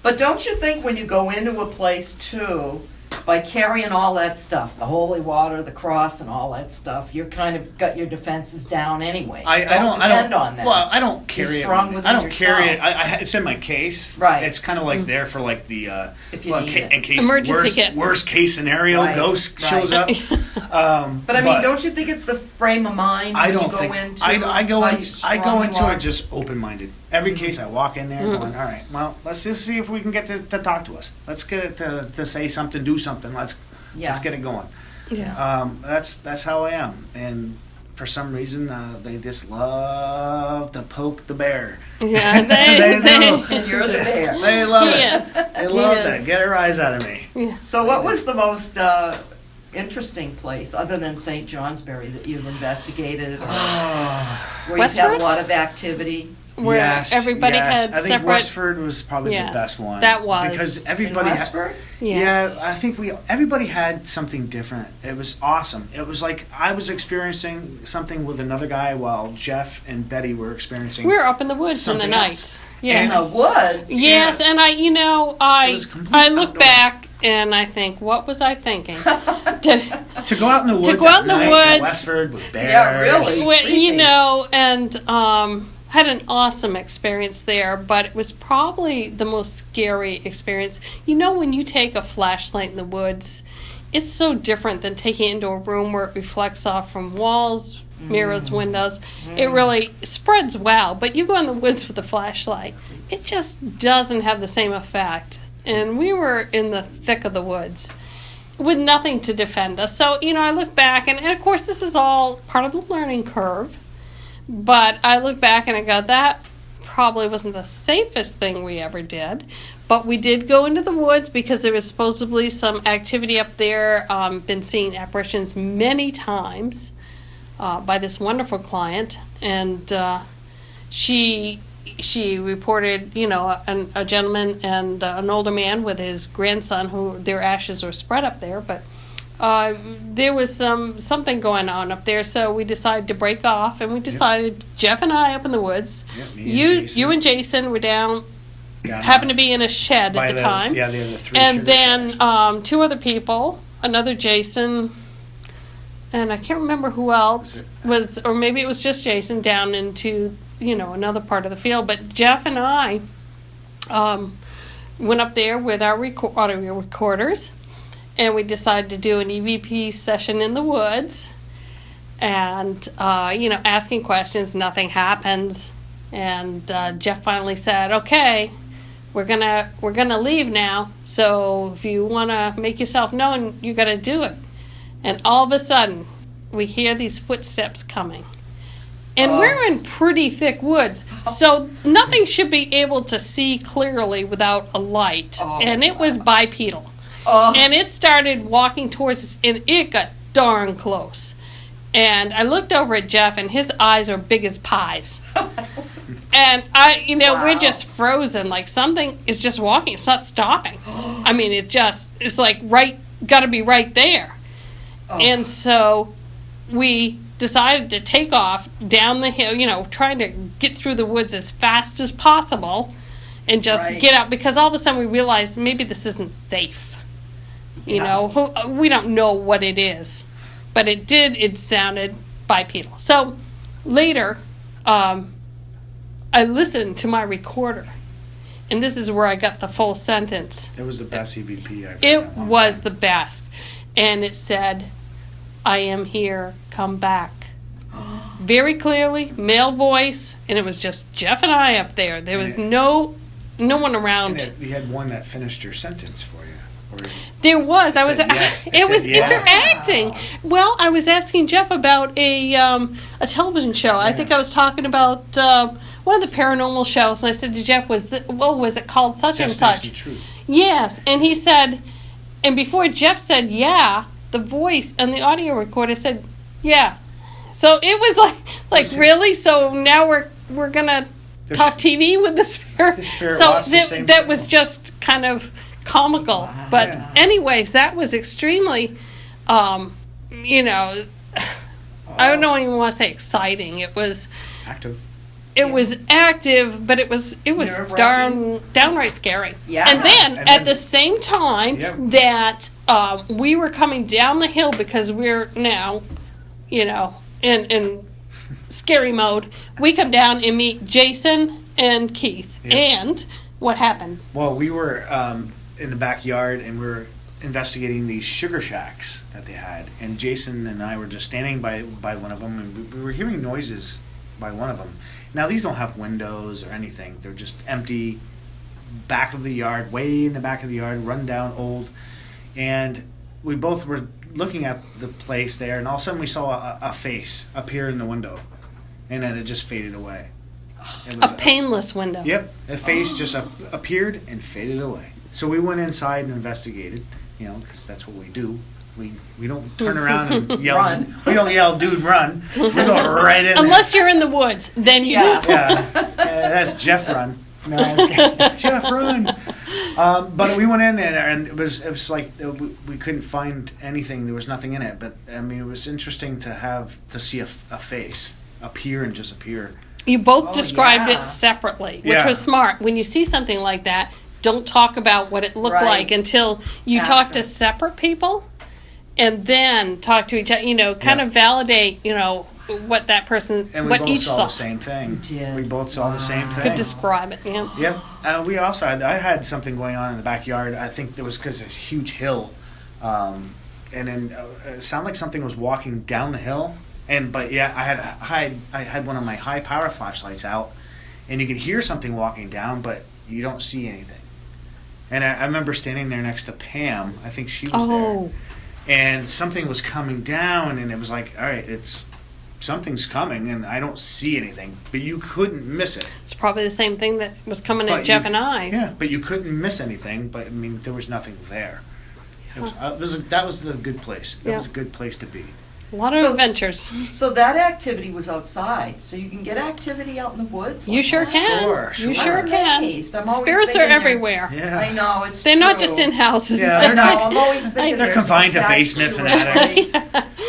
But don't you think when you go into a place too, by carrying all that stuff, the holy water, the cross, and all that stuff, you're kind of got your defenses down anyway. I don't depend on that. Well, I don't carry strong it. within I don't carry it. yourself. It's in my case. Right. It's kind of like there for like the If you need it. in case Emergency kit. worst case scenario, Right, ghost right. shows up. But I mean, don't you think it's the frame of mind I when don't you go think into I go how in, I strong go you into are? it just open minded. Every case I walk in there going, all right, well, let's just see if we can get to talk to us. Let's get it to say something, do something. Let's get it going. Yeah. That's how I am, and for some reason they just love to poke the bear. Yeah, They do. And you're the bear. They love it. Yes. They love Yes. that. Get a rise out of me. So what was the most interesting place, other than St. Johnsbury, that you've investigated, or where you have Westford? a lot of activity? Where Yes, everybody yes. had I think separate. Westford was probably Yes, the best one. that was. because In everybody. Westford? Yes. Yeah, I think everybody had something different. It was awesome. It was like I was experiencing something with another guy while Jeff and Betty were experiencing. We were up in the woods in the Something night. else. In Yes. the woods? Yes, and It was complete I look outdoor. back and I think, what was I thinking? to go out in the woods go out at in the night woods. in Westford with bears. Yeah, really. Well, you creepy. know, and had an awesome experience there, but it was probably the most scary experience. You know, when you take a flashlight in the woods, it's so different than taking it into a room where it reflects off from walls, mirrors, windows. It really spreads well, but you go in the woods with a flashlight, it just doesn't have the same effect. And we were in the thick of the woods with nothing to defend us. So, you know, I look back, and of course, this is all part of the learning curve. But I look back and I go, that probably wasn't the safest thing we ever did. But we did go into the woods because there was supposedly some activity up there. Been seeing apparitions many times by this wonderful client. And she reported, a gentleman and an older man with his grandson who their ashes were spread up there, but there was something going on up there, so we decided to break off, and we decided, Jeff and I up in the woods. Yep, You and Jason were down, happened to be in a shed at the time. Yeah, they had the 3 and sugar then shacks. 2 other people, another Jason, and I can't remember who else was, or maybe it was just Jason, down into another part of the field. But Jeff and I went up there with our audio recorders, and we decided to do an EVP session in the woods, and asking questions. Nothing happens, and Jeff finally said, "Okay, we're gonna leave now. So if you want to make yourself known, you got to do it." And all of a sudden, we hear these footsteps coming. And we're in pretty thick woods, so nothing should be able to see clearly without a light. And it was bipedal. And it started walking towards us, and it got darn close. And I looked over at Jeff, and his eyes are big as pies. And we're just frozen, like something is just walking. It's not stopping. I mean, it's like got to be right there. And so we decided to take off down the hill, trying to get through the woods as fast as possible and just get out, because all of a sudden we realized maybe this isn't safe. We don't know what it is, but it sounded bipedal. So later, I listened to my recorder, and this is where I got the full sentence. It was the best EVP I've heard. It was the best. And it said, "I am here, come back." Very clearly, male voice, and it was just Jeff and I up there. There was no one around. And you had one that finished your sentence for you. Or there was. I was. Yes. It was interacting. Well, I was asking Jeff about a television show. I think I was talking about one of the paranormal shows, and I said to Jeff, was it called such and such? The truth. Yes, and he said, and before Jeff said yeah, the voice and the audio recorder said yeah. So it was like really. So now we're gonna talk TV with the spirit. The spirit So watched the same that show. was just kind of comical. Wow. But Yeah. anyways, that was extremely, I don't even want to say exciting. It was Active. was active, but it was Nerve-wracking. downright scary. Yeah. And then And at then- the same time Yep. that we were coming down the hill, because we're now, in scary mode, we come down and meet Jason and Keith. Yep. And what happened? Well, we were in the backyard, and we were investigating these sugar shacks that they had. And Jason and I were just standing by one of them, and we were hearing noises by one of them. Now, these don't have windows or anything. They're just empty, back of the yard, way in the back of the yard, run down, old. And we both were looking at the place there, and all of a sudden we saw a face appear in the window. And then it just faded away. It was A painless window. Yep, a face just appeared and faded away. So we went inside and investigated, because that's what we do. We don't turn around and yell. Run. We don't yell, "Dude, run!" We go right in. Unless you're in the woods, then you Yeah. do. Yeah, that's Jeff run. No, that's Jeff run. But we went in there, and it was like we couldn't find anything. There was nothing in it. But I mean, it was interesting to see a face appear and disappear. You both Oh, described yeah. it separately, which Yeah. was smart. When you see something like that, don't talk about what it looked Right. like until you talk After. to separate people, and then talk to each other. Kind of validate, what that person, And we what both each saw saw. the same thing. We did. We both saw the same thing. Could describe it. Yeah. Yep. We also I had something going on in the backyard. I think it was because it's a huge hill, and then it sounded like something was walking down the hill. But I had one of my high power flashlights out, and you could hear something walking down, but you don't see anything. And I remember standing there next to Pam. I think she was Oh, there, and something was coming down, and it was like, all right, something's coming, and I don't see anything, but you couldn't miss it. it's probably the same thing that was coming But at Jeff you- and I. Yeah, but you couldn't miss anything. But I mean, there was nothing there. That was the good place. That Yeah. was a good place to be. A lot of So- adventures. So that activity was outside, so you can get activity out in the woods? You like sure that? can. Sure, You sure. sure I'm can. amazed. I'm always Spirits are thinking they're- everywhere. Yeah. I know, it's They're not true. just in houses. Yeah, I they're know, not- I'm always thinking they're confined to basements and attics. Yeah.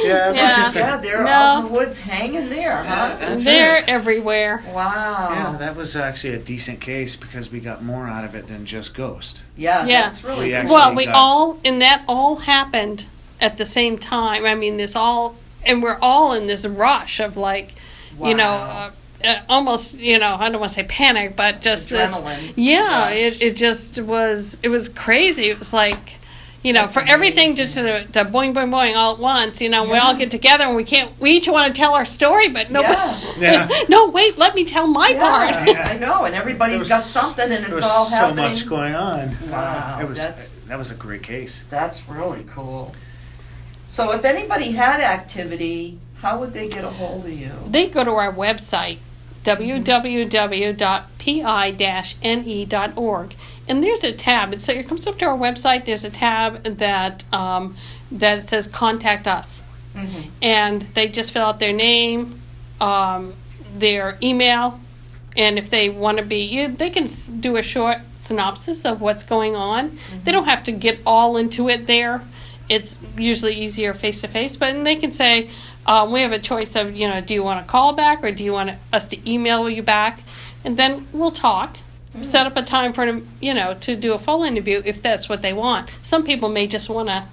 Yeah, Yeah. just Yeah, they're No. out in the woods hanging there, huh? That's They're right. everywhere. Wow. Yeah, that was actually a decent case because we got more out of it than just ghost. Yeah, Yeah. that's really We cool. actually Well, we got- all happened at the same time. I mean, and we're all in this rush of like, you know, Wow. almost, you know, I don't want to say panic, but just Adrenaline this. Yeah, rush. it just was. It was crazy. It was like, you know, That's for everything amazing. just to boing boing boing all at once. You know, we all Yeah. get together and we each want to tell our story, but nobody. Yeah. Yeah. No, wait, let me tell my part. Yeah, I know, and everybody's There was- got something, and There it's was all so happening. much going on. Wow, It was that's- that was a great case. That's really cool. So if anybody had activity, how would they get a hold of you? They go to our website, www.pi-ne.org, and there's a tab. So it comes up to our website. There's a tab that says "Contact Us," Mhm. and they just fill out their name, their email, and if they want to they can do a short synopsis of what's going on. They don't have to get all into it there. It's usually easier face to face, but they can say, we have a choice of, you know, do you want to call back or do you want us to email you back? And then we'll talk, set up a time for them, you know, to do a full interview if that's what they want. Some people may just want to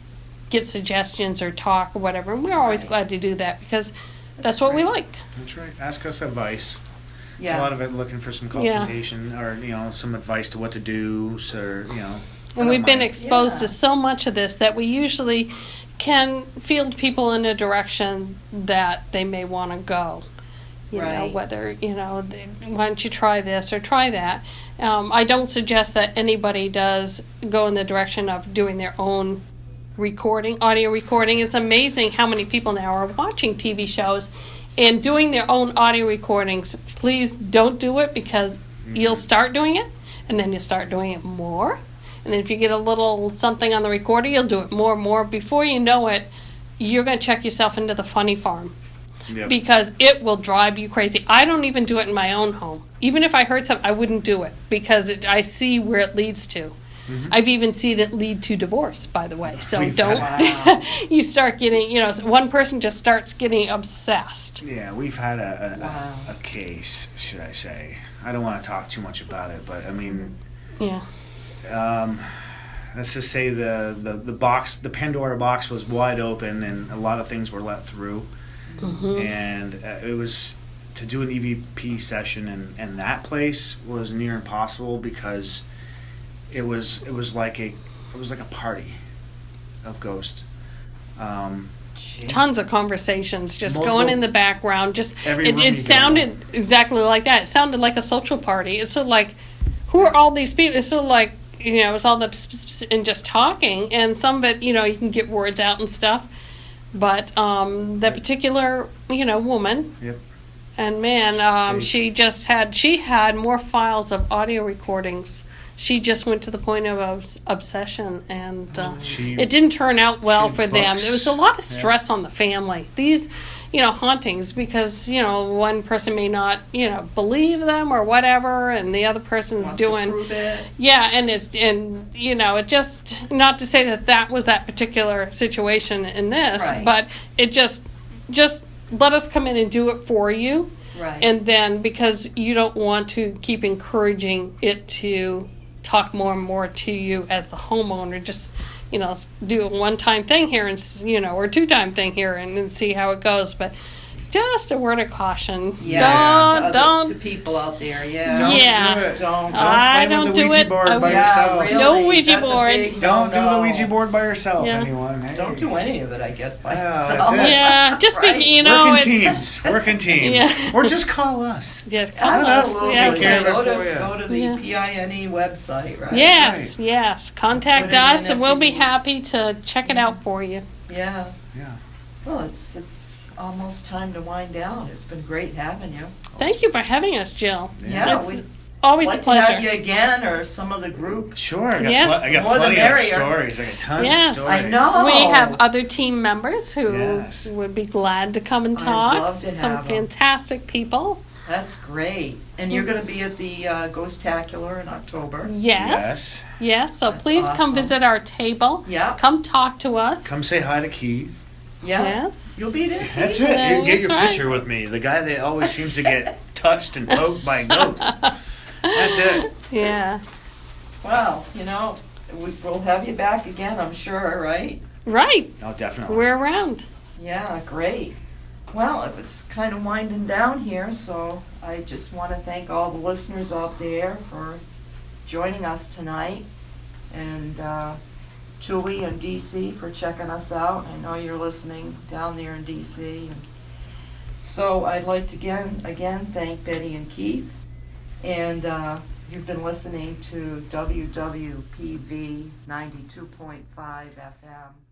get suggestions or talk or whatever, and we're always Right. glad to do that because that's what we like. That's right. Ask us advice. Yeah. A lot of it looking for some Yeah. consultation or some advice to what to do. Or And we've been mind. exposed to Yeah. so much of this that we usually can field people in a direction that they may want to go. You know, Right. whether, why don't you try this or try that. I don't suggest that anybody does go in the direction of doing their own audio recording. It's amazing how many people now are watching TV shows and doing their own audio recordings. Please don't do it because you'll start doing it and then you'll start doing it more. And then if you get a little something on the recorder, you'll do it more and more. Before you know it, you're going to check yourself into the funny farm. Yep. Because it will drive you crazy. I don't even do it in my own home. Even if I heard something, I wouldn't do it because I see where it leads to. I've even seen it lead to divorce, by the way. So We've don't. Wow. You start getting, one person just starts getting obsessed. Yeah, we've had Wow. a case, should I say. I don't want to talk too much about it, but I mean, Yeah. let's just say the box, the Pandora box was wide open and a lot of things were let through. And it was to do an EVP session in that place was near impossible because it was like a party of ghosts. Gee. Tons of conversations just Multiple- going in the background. Just Every room you it go sounded exactly like that. It sounded like a social party. It's sort of like, who are all these people? It's sort of like, it's all the and just talking, and some of it, you can get words out and stuff. But the particular, woman, Yep. and man, she had more files of audio recordings. She just went to the point of obsession, and She- it didn't turn out well she for them. books. There was a lot of Yeah. stress on the family. These, hauntings, because, one person may not, believe them or whatever, and the other person's Want to doing. prove it. Yeah, and it just, not to say that was that particular situation in this, Right. but it just let us come in and do it for you. Right. And then, because you don't want to keep encouraging it to talk more and more to you as the homeowner, just, let's do a one-time thing here and, or two-time thing here and see how it goes. But just a word of caution. Yeah. Don't. To people out there, yeah. Don't Yeah. do it. Don't. I play with don't the do Ouija it. board I by would- yourself. really, No Ouija that's a boards. big Don't do the no-no. Ouija board by yourself, Yeah. anyone. Hey. Don't do any of it, I guess, by Yeah, yourself. that's it. Yeah, just Right. Working it's. teams. Working teams. Yeah. Or just call us. Yeah, call us. Absolutely. Yeah, Take care of it Go for you. to the Yeah. PINE website, right? Yes, yes. Contact Put it in us, if and we'll you be need. happy to check it out for you. Yeah. Yeah. Well, it's almost time to wind down. It's been great having you. Thank you for having us, Jill. Yeah. It's always a like to have pleasure. you again, or some of the group. Sure, I got, Yes. I got More the plenty of merrier. stories. I got tons Yes. of stories. I know. We have other team members who Yes. would be glad to come and I'd talk. love to Some have 'em. fantastic people. That's great. And you're going to be at the Ghost-tacular in October. Yes. Yes. So That's please come awesome. visit our table. Yeah. Come talk to us. Come say hi to Keith. Yeah. Yes. You'll be there. That's Keith? it. You can get your That's right. picture with me. The guy that always seems to get touched and poked by a ghost. That's it. Yeah. Well, we'll have you back again, I'm sure, right? Right. Oh, definitely. We're around. Yeah, great. Well, it's kind of winding down here, so I just want to thank all the listeners out there for joining us tonight. And Chewy in DC for checking us out. I know you're listening down there in DC. And so I'd like to again thank Betty and Keith. And you've been listening to WWPV 92.5 FM.